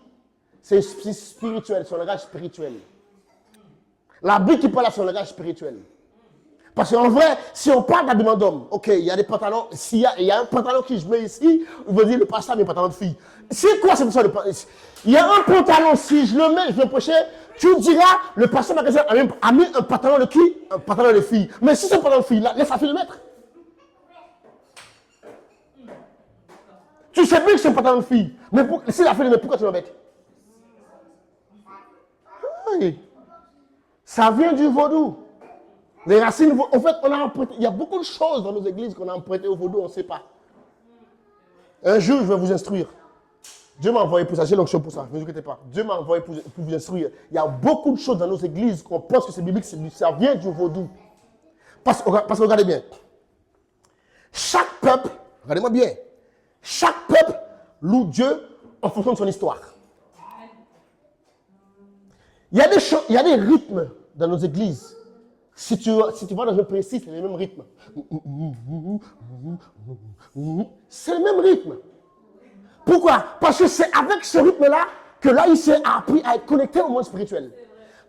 C'est spirituel, c'est un langage spirituel. L'habit qui parle à son langage spirituel. Parce qu'en vrai, si on parle d'habillement d'homme, ok, il y a des pantalons, s'il y a un pantalon qui je mets ici, on va dire le pasteur met un pantalon de fille. C'est quoi cette histoire de pantalon? Il y a un pantalon, si je le mets, je vais prêcher, tu diras, le pasteur magasin a mis un pantalon de qui? Un pantalon de fille. Mais si c'est un pantalon de fille, là, laisse la fille le mettre. Tu sais bien que c'est un pantalon de fille. Mais si la fille le met, pourquoi tu le mets? Oui. Ça vient du vaudou. Les racines, en fait, on a emprunté. Il y a beaucoup de choses dans nos églises qu'on a empruntées au vaudou, on ne sait pas. Un jour, je vais vous instruire. Dieu m'a envoyé pour ça, j'ai l'onction pour ça, ne vous inquiétez pas. Dieu m'a envoyé pour vous instruire. Il y a beaucoup de choses dans nos églises qu'on pense que c'est biblique, ça vient du vaudou. Parce que regardez bien. Chaque peuple, regardez-moi bien, chaque peuple loue Dieu en fonction de son histoire. Il y a des rythmes dans nos églises. Si tu vas dans un précis, c'est le même rythme. C'est le même rythme. Pourquoi? Parce que c'est avec ce rythme-là que l'haïtien a appris à être connecté au monde spirituel.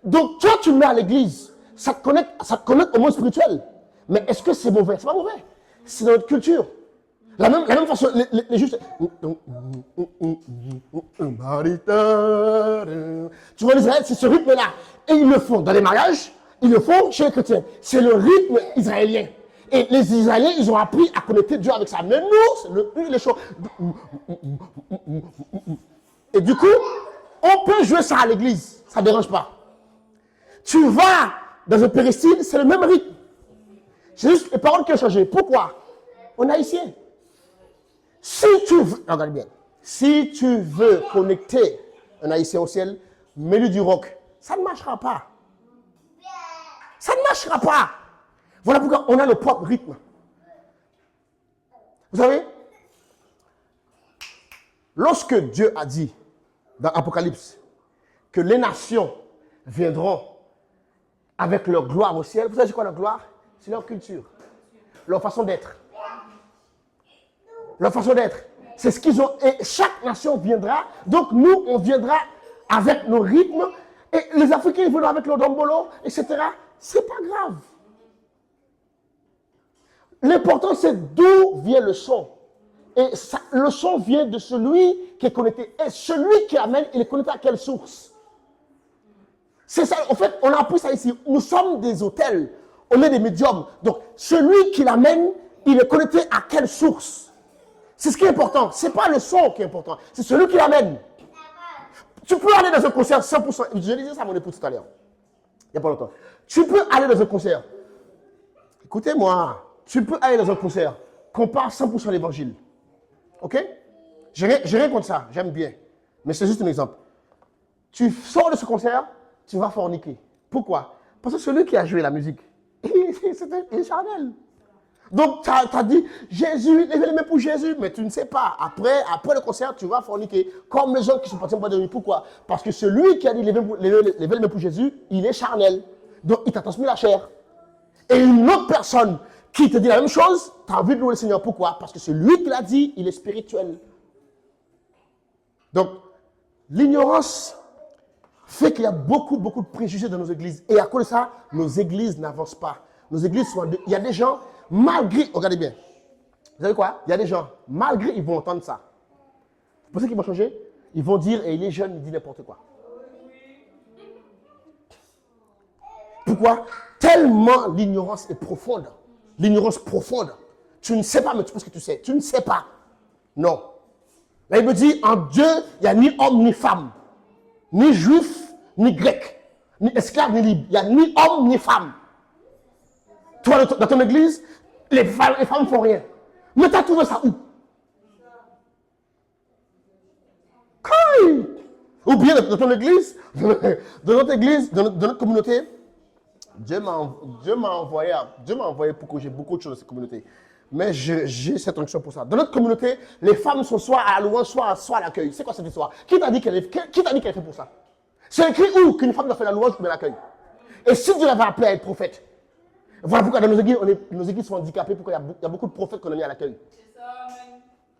Donc, toi, tu le mets à l'église, ça te connecte au monde spirituel. Mais est-ce que c'est mauvais? C'est pas mauvais. C'est dans notre culture. La même façon, les justes. Tu vois, les Israéliens, c'est ce rythme-là. Et ils le font dans les mariages, ils le font chez les chrétiens. C'est le rythme israélien. Et les Israéliens, ils ont appris à connecter Dieu avec ça. Mais nous, les choses. Et du coup, on peut jouer ça à l'église. Ça ne dérange pas. Tu vas dans un péristyle, c'est le même rythme. C'est juste les paroles qui ont changé. Pourquoi? On est haïtien. Si tu veux, regarde bien, si tu veux connecter un haïtien au ciel, mets-lui du rock. Ça ne marchera pas. Ça ne marchera pas. Voilà pourquoi on a le propre rythme. Vous savez, lorsque Dieu a dit dans Apocalypse que les nations viendront avec leur gloire au ciel. Vous savez c'est quoi leur gloire? C'est leur culture, leur façon d'être. Leur façon d'être. C'est ce qu'ils ont. Et chaque nation viendra. Donc nous, on viendra avec nos rythmes. Et les Africains, ils viendront avec leur dombolo, etc. C'est pas grave. L'important, c'est d'où vient le son. Et ça, le son vient de celui qui est connecté. Et celui qui amène, il est connecté à quelle source? C'est ça, en fait, on a appris ça ici. Nous sommes des hôtels, on est des médiums. Donc, celui qui l'amène, il est connecté à quelle source? C'est ce qui est important. Ce n'est pas le son qui est important, c'est celui qui l'amène. Tu peux aller dans un concert 100%. Je disais ça à mon épouse tout à l'heure, il n'y a pas longtemps. Tu peux aller dans un concert. Écoutez-moi, tu peux aller dans un concert qu'on parle 100% l'évangile. Ok? J'ai rien contre ça, j'aime bien. Mais c'est juste un exemple. Tu sors de ce concert, tu vas forniquer. Pourquoi? Parce que celui qui a joué la musique, il est charnel. Donc, tu as dit, Jésus, levez les mains pour Jésus, mais tu ne sais pas. Après le concert, tu vas forniquer. Comme les gens qui sont partis en boîte de nuit. Pourquoi? Parce que celui qui a dit, levez les mains pour Jésus, il est charnel. Donc, il t'a transmis la chair. Et une autre personne qui te dit la même chose, tu as envie de louer le Seigneur. Pourquoi? Parce que celui qui l'a dit, il est spirituel. Donc, l'ignorance fait qu'il y a beaucoup de préjugés dans nos églises. Et à cause de ça, nos églises n'avancent pas. Nos églises sont... Il y a des gens, malgré... Regardez bien. Vous savez quoi? Il y a des gens, malgré ils vont entendre ça. Vous pensez qu'ils vont changer? Ils vont dire, et il est jeune, il dit n'importe quoi. Pourquoi? Tellement l'ignorance est profonde. L'ignorance profonde. Tu ne sais pas, mais tu penses que tu sais. Tu ne sais pas. Non. Là, il me dit, en Dieu, il n'y a ni homme ni femme. Ni juif, ni grec. Ni esclave, ni libre. Il n'y a ni homme, ni femme. Toi, dans ton église, les femmes ne font rien. Mais tu as trouvé ça où? Quand? Ou bien dans ton église, dans notre église, dans notre communauté, Dieu m'a envoyé pour que j'ai beaucoup de choses dans cette communauté. Mais j'ai cette onction pour ça. Dans notre communauté, les femmes sont soit à la louange, soit à l'accueil. C'est quoi cette histoire? Qui t'a dit qu'elle est fait pour ça? C'est écrit où qu'une femme doit faire la louange pour l'accueil? Et si Dieu l'avait appelée à être prophète? Voilà pourquoi dans nos églises sont handicapées, pourquoi il y a beaucoup de prophètes qu'on a mis à l'accueil.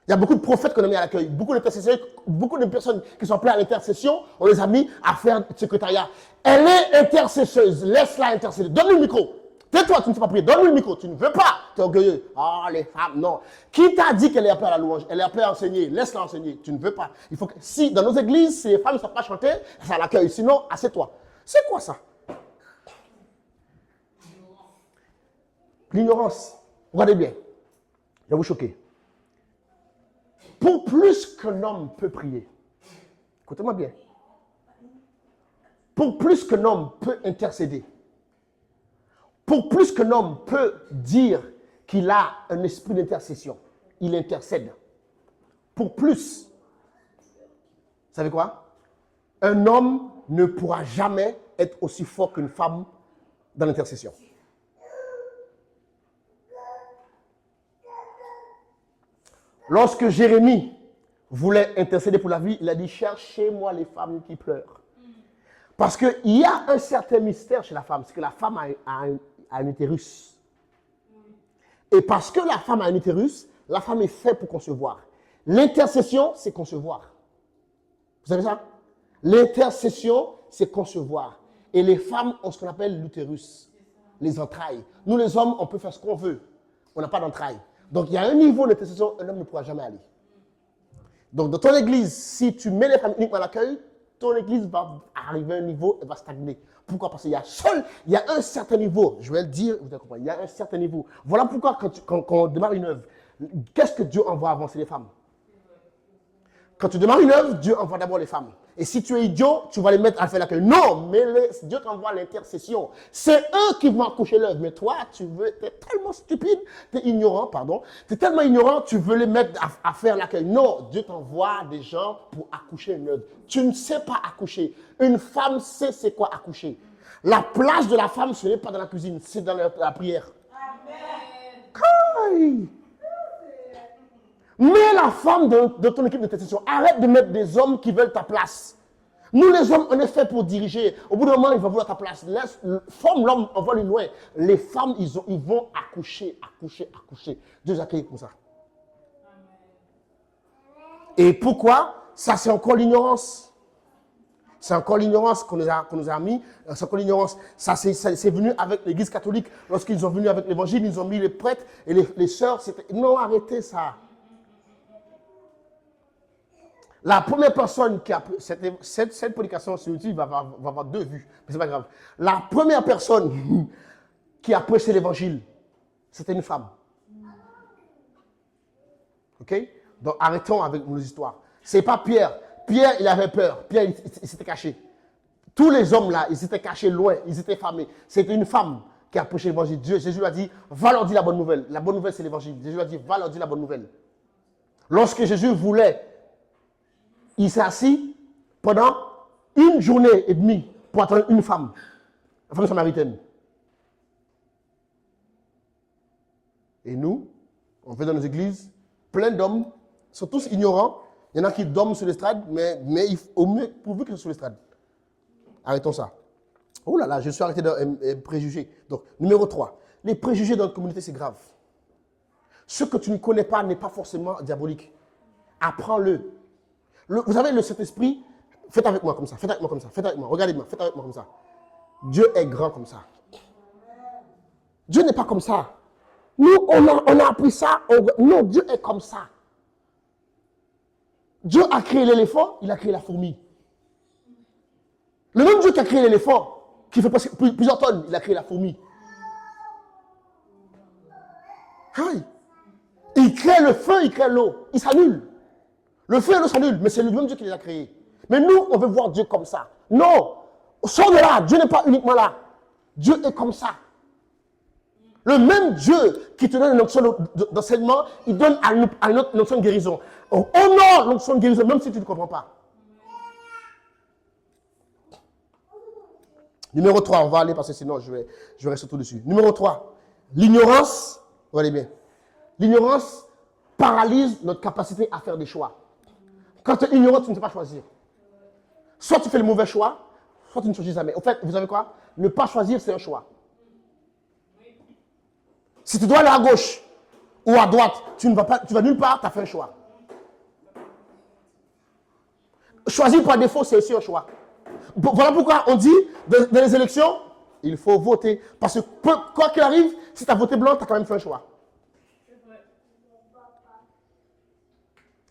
Il y a beaucoup de prophètes qu'on a mis à l'accueil. Beaucoup de personnes qui sont appelées à l'intercession, on les a mis à faire le secrétariat. Elle est intercesseuse, laisse-la intercéder. Donne-lui le micro. Tais-toi, tu ne sais pas prier. Donne-lui le micro, tu ne veux pas. Tu es orgueilleux. Ah, les femmes, non. Qui t'a dit qu'elle est appelée à la louange? Elle est appelée à enseigner. Laisse-la enseigner. Tu ne veux pas. Il faut que, si dans nos églises, si les femmes ne savent pas chanter, ça l'accueille. Sinon, assieds-toi. C'est quoi ça? L'ignorance. Regardez bien. Je vais vous choquer. Pour plus qu'un homme peut prier, écoutez-moi bien, pour plus qu'un homme peut intercéder, pour plus qu'un homme peut dire qu'il a un esprit d'intercession, il intercède. Pour plus, vous savez quoi? Un homme ne pourra jamais être aussi fort qu'une femme dans l'intercession. Lorsque Jérémie voulait intercéder pour la vie, il a dit « Cherchez-moi les femmes qui pleurent. » Parce qu'il y a un certain mystère chez la femme, c'est que la femme a un utérus. Et parce que la femme a un utérus, la femme est faite pour concevoir. L'intercession, c'est concevoir. Vous savez ça? L'intercession, c'est concevoir. Et les femmes ont ce qu'on appelle l'utérus, les entrailles. Nous, les hommes, on peut faire ce qu'on veut. On n'a pas d'entrailles. Donc, il y a un niveau d'intercession, un homme ne pourra jamais aller. Donc, dans ton église, si tu mets les femmes uniquement à l'accueil, ton église va arriver à un niveau, elle va stagner. Pourquoi? Parce qu'il y a un certain niveau, je vais le dire, vous allez comprendre, il y a un certain niveau. Voilà pourquoi quand on démarre une œuvre, qu'est-ce que Dieu envoie avant? C'est les femmes. Quand tu démarres une œuvre, Dieu envoie d'abord les femmes. Et si tu es idiot, tu vas les mettre à faire l'accueil. Non, mais Dieu t'envoie l'intercession. C'est eux qui vont accoucher l'œuvre. Mais toi, tu es tellement stupide, tu es ignorant, pardon. Tu es tellement ignorant, tu veux les mettre à faire l'accueil. Non, Dieu t'envoie des gens pour accoucher une œuvre. Tu ne sais pas accoucher. Une femme sait c'est quoi accoucher. La place de la femme, ce n'est pas dans la cuisine, c'est dans la prière. Amen. Mets la femme de ton équipe d'intercession. Arrête de mettre des hommes qui veulent ta place. Nous, les hommes, on est fait pour diriger. Au bout d'un moment, il va vouloir ta place. Forme l'homme, envoie-le loin. Les femmes, ils vont accoucher. Dieu les a créés comme ça. Et pourquoi? Ça, c'est encore l'ignorance. C'est encore l'ignorance qu'on nous a mis. C'est encore l'ignorance. Ça, c'est venu avec l'Église catholique. Lorsqu'ils sont venus avec l'Évangile, ils ont mis les prêtres et les sœurs. Non, arrêtez ça. La première personne qui a... Cette prédication sur YouTube va avoir 2 vues. Mais ce n'est pas grave. La première personne qui a prêché l'Évangile, c'était une femme. OK? Donc, arrêtons avec nos histoires. Ce n'est pas Pierre. Pierre, il avait peur. Pierre, il s'était caché. Tous les hommes là, ils s'étaient cachés loin. Ils étaient fermés. C'était une femme qui a prêché l'Évangile. Jésus lui a dit, va leur dire la bonne nouvelle. La bonne nouvelle, c'est l'Évangile. Jésus lui a dit, va leur dire la bonne nouvelle. Lorsque Jésus voulait, il s'est assis pendant 1 journée et demie pour attendre une femme. La femme samaritaine. Et nous, on fait dans nos églises, plein d'hommes, sont tous ignorants. Il y en a qui dorment sur l'estrade, mais au mieux, pourvu qu'ils soient sur l'estrade. Arrêtons ça. Oh là là, je suis arrêté d'un préjugé. Donc, numéro 3. Les préjugés dans notre communauté, c'est grave. Ce que tu ne connais pas n'est pas forcément diabolique. Apprends-le. Vous savez, le Saint-Esprit, faites avec moi comme ça, faites avec moi comme ça, faites avec moi, regardez-moi, faites avec moi comme ça. Dieu est grand comme ça. Dieu n'est pas comme ça. Nous, on a appris ça. Non, Dieu est comme ça. Dieu a créé l'éléphant, il a créé la fourmi. Le même Dieu qui a créé l'éléphant, qui fait plusieurs tonnes, il a créé la fourmi. Aïe. Il crée le feu, il crée l'eau. Il s'annule. Le feu et l'eau s'annulent, mais c'est le même Dieu qui les a créés. Mais nous, on veut voir Dieu comme ça. Non. Sors de là. Dieu n'est pas uniquement là. Dieu est comme ça. Le même Dieu qui te donne une option d'enseignement, il donne à une autre option de guérison. Honore l'option de guérison, même si tu ne comprends pas. Numéro 3, on va aller parce que sinon je vais rester tout dessus. Numéro 3, l'ignorance, regardez bien, l'ignorance paralyse notre capacité à faire des choix. Quand tu es ignorant, tu ne sais pas choisir. Soit tu fais le mauvais choix, soit tu ne choisis jamais. Au fait, vous savez quoi? Ne pas choisir, c'est un choix. Si tu dois aller à gauche ou à droite, tu vas nulle part, tu as fait un choix. Choisir par défaut, c'est aussi un choix. Voilà pourquoi on dit, dans les élections, il faut voter. Parce que quoi qu'il arrive, si tu as voté blanc, tu as quand même fait un choix.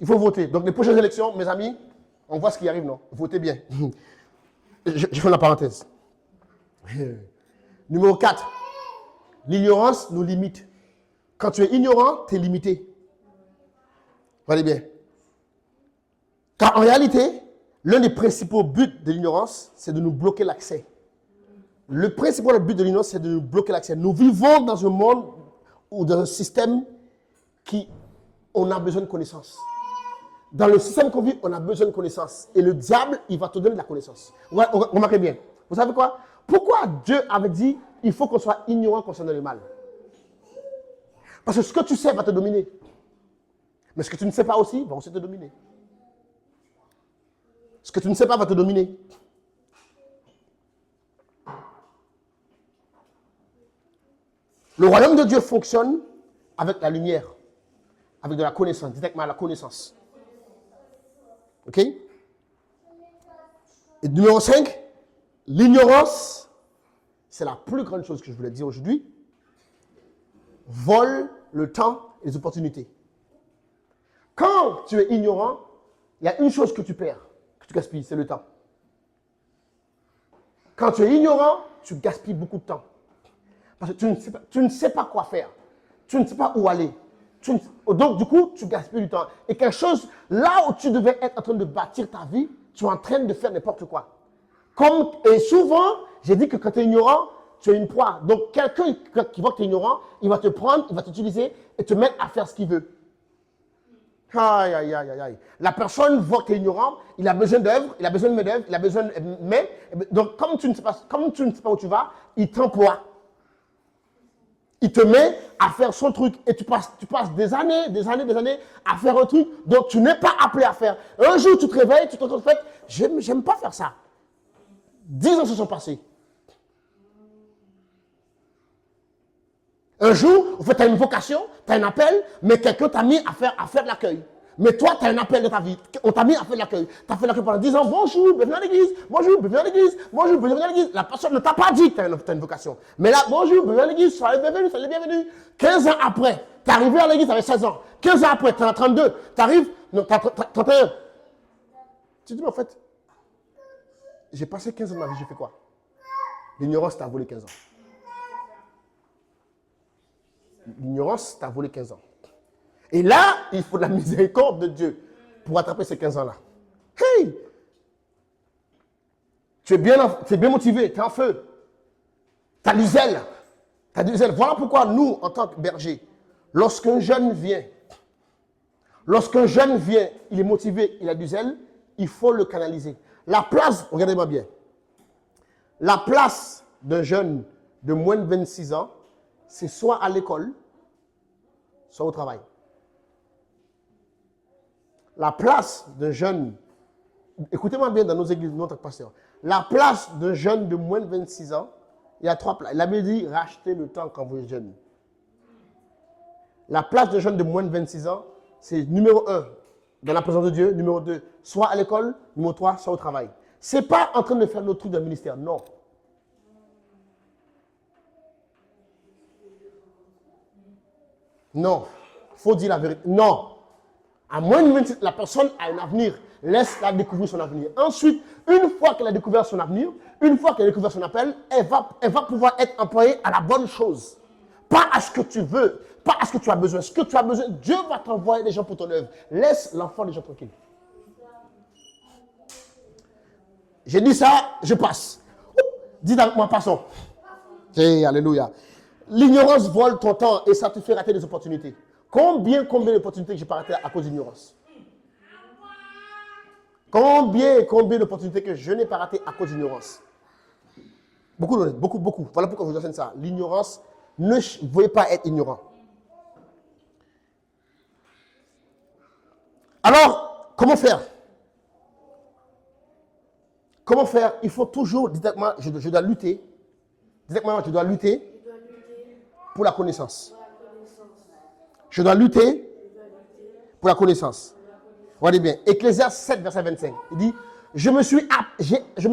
Il faut voter. Donc les prochaines élections, mes amis, on voit ce qui arrive, non? Votez bien. Je fais la parenthèse. Numéro 4. L'ignorance nous limite. Quand tu es ignorant, tu es limité. Regardez bien. Car en réalité, l'un des principaux buts de l'ignorance, c'est de nous bloquer l'accès. Le principal but de l'ignorance, c'est de nous bloquer l'accès. Nous vivons dans un monde ou dans un système qui, on a besoin de connaissances. Dans le système qu'on vit, on a besoin de connaissances. Et le diable, il va te donner de la connaissance. Remarquez bien. Vous savez quoi? Pourquoi Dieu avait dit, il faut qu'on soit ignorant concernant le mal? Parce que ce que tu sais va te dominer. Mais ce que tu ne sais pas aussi, va aussi te dominer. Ce que tu ne sais pas va te dominer. Le royaume de Dieu fonctionne avec la lumière, avec de la connaissance, directement la connaissance. OK? Et numéro 5, l'ignorance, c'est la plus grande chose que je voulais dire aujourd'hui, vole le temps et les opportunités. Quand tu es ignorant, il y a une chose que tu perds, que tu gaspilles, c'est le temps. Quand tu es ignorant, tu gaspilles beaucoup de temps. Parce que tu ne sais pas quoi faire. Tu ne sais pas où aller. Donc, du coup, tu gaspilles du temps. Et quelque chose, là où tu devais être en train de bâtir ta vie, tu es en train de faire n'importe quoi. Et souvent, j'ai dit que quand tu es ignorant, tu es une proie. Donc, quelqu'un qui voit que tu es ignorant, il va te prendre, il va t'utiliser et te mettre à faire ce qu'il veut. Aïe, aïe, aïe, aïe, aïe. La personne voit que tu es ignorant, il a besoin d'œuvre, il a besoin de main-d'œuvre, il a besoin de... Mais, donc, comme tu ne sais pas où tu vas, il t'emploie. Il te met à faire son truc et tu passes des années à faire un truc dont tu n'es pas appelé à faire. Un jour, tu te réveilles, tu te rends compte, en fait, j'aime pas faire ça. 10 ans se sont passés. Un jour, en fait, tu as une vocation, tu as un appel, mais quelqu'un t'a mis à faire de l'accueil. Mais toi, tu as un appel de ta vie. On t'a mis à faire de l'accueil. Tu as fait l'accueil pendant 10 ans. Bonjour, bienvenue à l'église. Bonjour, bienvenue à l'église. Bonjour, bienvenue à l'église. La personne ne t'a pas dit que tu as une vocation. Mais là, bonjour, bienvenue à l'église. Soyez bienvenue, soyez bienvenue. 15 ans après, tu es arrivé à l'église, tu avais 16 ans. 15 ans après, tu en as 32. Tu arrives, non, tu as 31. Tu dis, mais en fait, j'ai passé 15 ans de ma vie, j'ai fait quoi? L'ignorance t'a volé 15 ans. L'ignorance t'a volé 15 ans. Et là, il faut de la miséricorde de Dieu pour attraper ces 15 ans-là. Hey! Tu es bien motivé, tu es en feu. Tu as du zèle. Tu as du zèle. Voilà pourquoi nous, en tant que bergers, lorsqu'un jeune vient, il est motivé, il a du zèle, il faut le canaliser. La place, regardez-moi bien, la place d'un jeune de moins de 26 ans, c'est soit à l'école, soit au travail. La place d'un jeune, écoutez-moi bien dans nos églises, notre pasteur, la place d'un jeune de moins de 26 ans, il y a 3 places. Il avait dit, rachetez le temps quand vous êtes jeune. La place d'un jeune de moins de 26 ans, c'est numéro 1, dans la présence de Dieu, numéro 2, soit à l'école, numéro 3, soit au travail. Ce n'est pas en train de faire le truc d'un ministère, non. Non, il faut dire la vérité. Non. À moins de 26, la personne a un avenir. Laisse-la découvrir son avenir. Ensuite, une fois qu'elle a découvert son avenir, une fois qu'elle a découvert son appel, elle va pouvoir être employée à la bonne chose. Pas à ce que tu veux, pas à ce que tu as besoin. Ce que tu as besoin, Dieu va t'envoyer des gens pour ton œuvre. Laisse l'enfant des gens tranquilles. J'ai dit ça, je passe. Dites avec moi, passons. Hey, alléluia. L'ignorance vole ton temps et ça te fait rater des opportunités. Combien d'opportunités que j'ai pas ratées à cause d'ignorance? Combien d'opportunités que je n'ai pas ratées à cause d'ignorance? Beaucoup. Voilà pourquoi je vous enseigne ça. L'ignorance, ne veuillez pas être ignorant. Alors, comment faire? Comment faire? Il faut toujours, dites-moi, je dois lutter. Dites-moi, je dois lutter pour la connaissance. Je dois lutter pour la connaissance. Regardez bien, Ecclésiaste 7, verset 25. Il dit, je me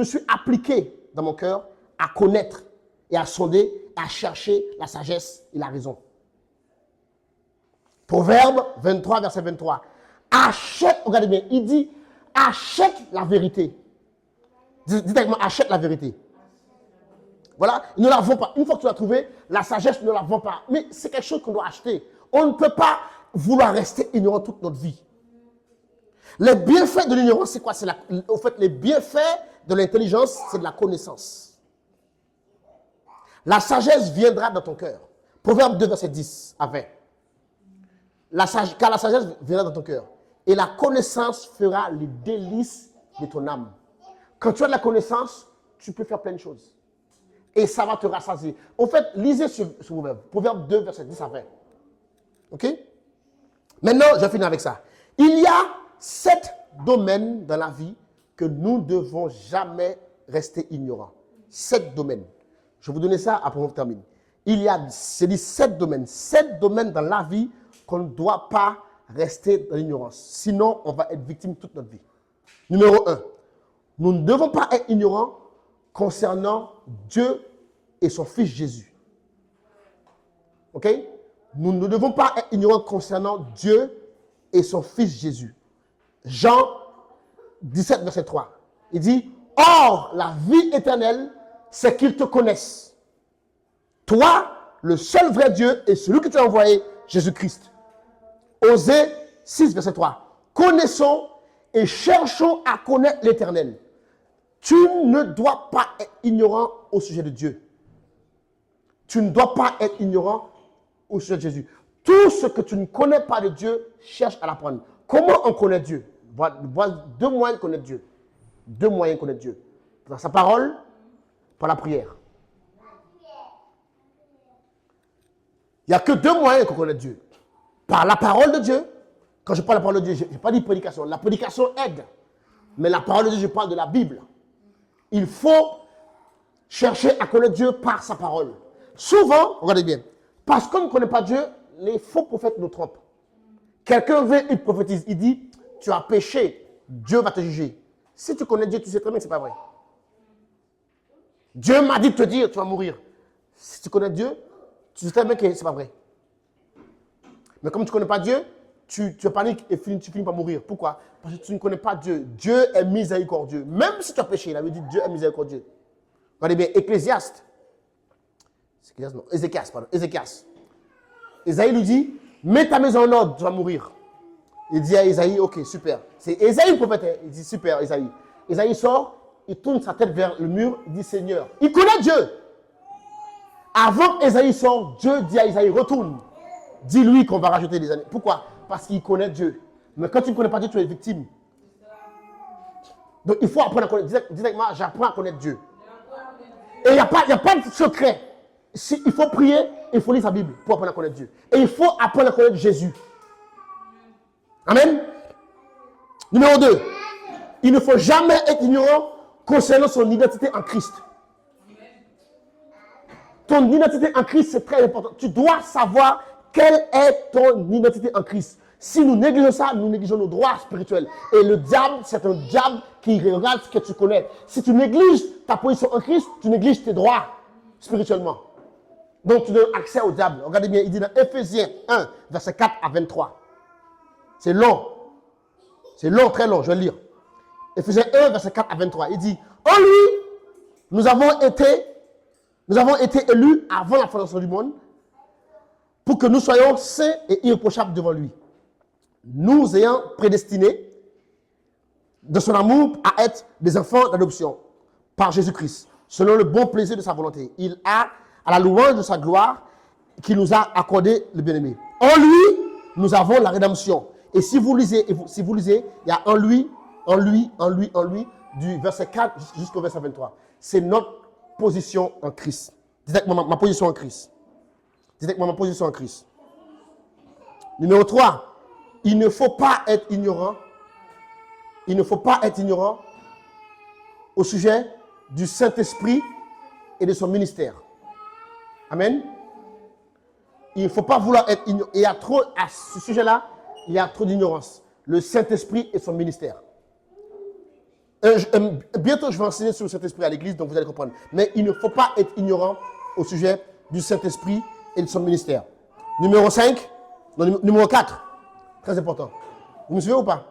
suis appliqué dans mon cœur à connaître et à sonder, à chercher la sagesse et la raison. Proverbe 23, verset 23. Achète, regardez bien, il dit, achète la vérité. Dites avec moi, achète la vérité. Voilà, ne la vends pas. Une fois que tu l'as trouvée, la sagesse, ne la vends pas. Mais c'est quelque chose qu'on doit acheter. On ne peut pas vouloir rester ignorant toute notre vie. Les bienfaits de l'ignorance, c'est quoi? En fait, les bienfaits de l'intelligence, c'est de la connaissance. La sagesse viendra dans ton cœur. Proverbe 2, verset 10 à 20. Car la sagesse viendra dans ton cœur. Et la connaissance fera les délices de ton âme. Quand tu as de la connaissance, tu peux faire plein de choses. Et ça va te rassasier. En fait, lisez ce proverbe. Proverbe 2, verset 10 à 20. OK? Maintenant, je finis avec ça. Il y a 7 domaines dans la vie que nous ne devons jamais rester ignorants. 7 domaines. Je vais vous donner ça après on termine. Il y a, c'est dit 7 domaines. 7 domaines dans la vie qu'on ne doit pas rester dans l'ignorance. Sinon, on va être victime toute notre vie. Numéro 1. Nous ne devons pas être ignorants concernant Dieu et son Fils Jésus. OK? Nous ne devons pas être ignorants concernant Dieu et son Fils Jésus. Jean 17, verset 3. Il dit, « Or, la vie éternelle, c'est qu'ils te connaissent. Toi, le seul vrai Dieu et celui que tu as envoyé, Jésus-Christ. » Osée 6, verset 3. « Connaissons et cherchons à connaître l'Éternel. » Tu ne dois pas être ignorant au sujet de Dieu. Tu ne dois pas être ignorant au sujet de Jésus. Tout ce que tu ne connais pas de Dieu, cherche à l'apprendre. Comment on connaît Dieu? Voilà 2 moyens de connaître Dieu. 2 moyens de connaître Dieu. Par sa parole, par la prière. Il n'y a que deux moyens qu'on connaît Dieu. Par la parole de Dieu. Quand je parle de la parole de Dieu, je n'ai pas dit prédication. La prédication aide. Mais la parole de Dieu, je parle de la Bible. Il faut chercher à connaître Dieu par sa parole. Souvent, regardez bien, parce qu'on ne connaît pas Dieu, les faux prophètes nous trompent. Quelqu'un vient, il prophétise, il dit, tu as péché, Dieu va te juger. Si tu connais Dieu, tu sais très bien que ce n'est pas vrai. Dieu m'a dit de te dire, tu vas mourir. Si tu connais Dieu, tu sais très bien que ce n'est pas vrai. Mais comme tu ne connais pas Dieu, tu paniques et tu finis par mourir. Pourquoi? Parce que tu ne connais pas Dieu. Dieu est miséricordieux. Même si tu as péché, il avait dit Dieu est miséricordieux. Regardez bien, Ézéchias. Ésaïe lui dit, mets ta maison en ordre, tu vas mourir. Il dit à Ésaïe, ok, super. C'est Ésaïe le prophète. Il dit, super, Ésaïe. Ésaïe sort, il tourne sa tête vers le mur, il dit, Seigneur. Il connaît Dieu. Avant qu'Ésaïe sorte, Dieu dit à Ésaïe, retourne. Dis-lui qu'on va rajouter des années. Pourquoi? Parce qu'il connaît Dieu. Mais quand tu ne connais pas Dieu, tu es victime. Donc il faut apprendre à connaître. Dis avec moi, j'apprends à connaître Dieu. Et il n'y a pas de secret. Il faut prier, il faut lire sa Bible pour apprendre à connaître Dieu. Et il faut apprendre à connaître Jésus. Amen. Numéro 2. Il ne faut jamais être ignorant concernant son identité en Christ. Ton identité en Christ, c'est très important. Tu dois savoir quelle est ton identité en Christ. Si nous négligeons ça, nous négligeons nos droits spirituels. Et le diable, c'est un diable qui regarde ce que tu connais. Si tu négliges ta position en Christ, tu négliges tes droits spirituellement. Donc tu donnes accès au diable. Regardez bien, il dit dans Éphésiens 1, verset 4 à 23. C'est long. C'est long, très long, je vais le lire. Éphésiens 1, verset 4 à 23. Il dit, en lui, nous avons été élus avant la fondation du monde pour que nous soyons saints et irréprochables devant lui. Nous ayant prédestinés de son amour à être des enfants d'adoption par Jésus-Christ, selon le bon plaisir de sa volonté. Il a, à la louange de sa gloire, qui nous a accordé le bien-aimé. En lui, nous avons la rédemption. Et si vous lisez, il y a en lui, du verset 4 jusqu'au verset 23. C'est notre position en Christ. Dites avec moi ma position en Christ. Dites avec moi ma position en Christ. Numéro 3. Il ne faut pas être ignorant. Il ne faut pas être ignorant au sujet du Saint-Esprit et de son ministère. Amen. Il ne faut pas vouloir être ignorant. Il y a trop, à ce sujet-là, il y a trop d'ignorance. Le Saint-Esprit et son ministère. Bientôt, je vais enseigner sur le Saint-Esprit à l'église, donc vous allez comprendre. Mais il ne faut pas être ignorant au sujet du Saint-Esprit et de son ministère. Numéro 5, non, numéro 4, très important. Vous me suivez ou pas?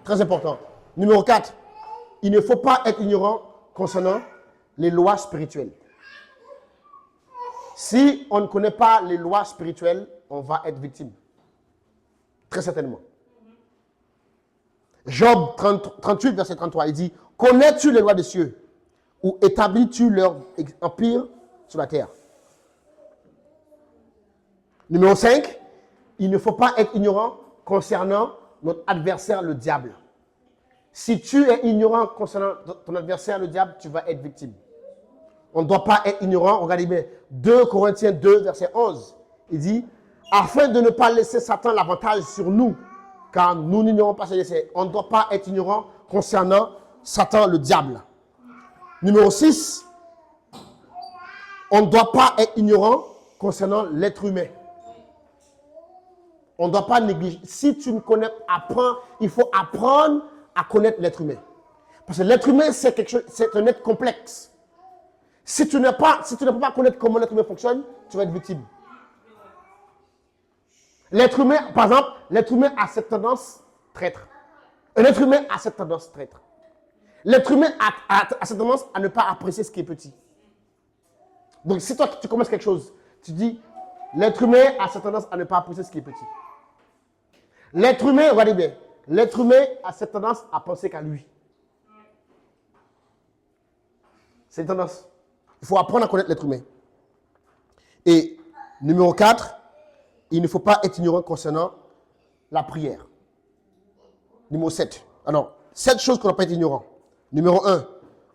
Très important. Numéro 4, il ne faut pas être ignorant concernant les lois spirituelles. Si on ne connaît pas les lois spirituelles, on va être victime. Très certainement. Job 38, verset 33, il dit, « Connais-tu les lois des cieux ou établis-tu leur empire sur la terre ?» Numéro 5, il ne faut pas être ignorant concernant notre adversaire, le diable. Si tu es ignorant concernant ton adversaire, le diable, tu vas être victime. On ne doit pas être ignorant. Regardez bien, 2 Corinthiens 2, verset 11, il dit, « Afin de ne pas laisser Satan l'avantage sur nous, car nous n'ignorons pas ses essais. » On ne doit pas être ignorant concernant Satan, le diable. Numéro 6, on ne doit pas être ignorant concernant l'être humain. On ne doit pas négliger. Si tu ne connais, apprends. Il faut apprendre à connaître l'être humain. Parce que l'être humain, c'est quelque chose, c'est un être complexe. Si tu ne peux pas connaître comment l'être humain fonctionne, tu vas être victime. L'être humain, par exemple, l'être humain a cette tendance traître. Un être humain a cette tendance traître. L'être humain a cette tendance à ne pas apprécier ce qui est petit. Donc, si toi, tu commences quelque chose, tu dis, l'être humain a cette tendance à ne pas apprécier ce qui est petit. L'être humain, regardez bien, l'être humain a cette tendance à penser qu'à lui. C'est une tendance. Il faut apprendre à connaître l'être humain. Et numéro 4, il ne faut pas être ignorant concernant la prière. Numéro 7. Alors, 7 choses qu'on ne doit pas être ignorant. Numéro 1,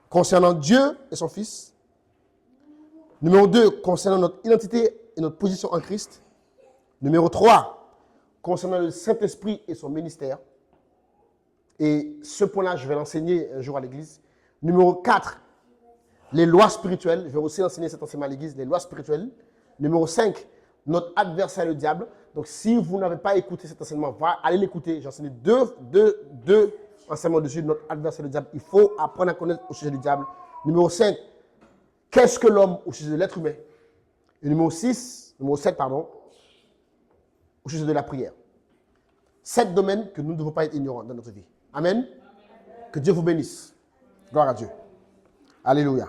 concernant Dieu et son Fils. Numéro 2, concernant notre identité et notre position en Christ. Numéro 3, concernant le Saint-Esprit et son ministère. Et ce point-là, je vais l'enseigner un jour à l'église. Numéro 4, les lois spirituelles. Je vais aussi enseigner cet enseignement à l'église, les lois spirituelles. Numéro 5, notre adversaire, le diable. Donc, si vous n'avez pas écouté cet enseignement, allez l'écouter. J'ai enseigné deux enseignements dessus, notre adversaire, le diable. Il faut apprendre à connaître au sujet du diable. Numéro 5, qu'est-ce que l'homme au sujet de l'être humain? Et numéro 7, au sujet de la prière. 7 domaines que nous ne devons pas être ignorants dans notre vie. Amen. Que Dieu vous bénisse. Gloire à Dieu. Alléluia.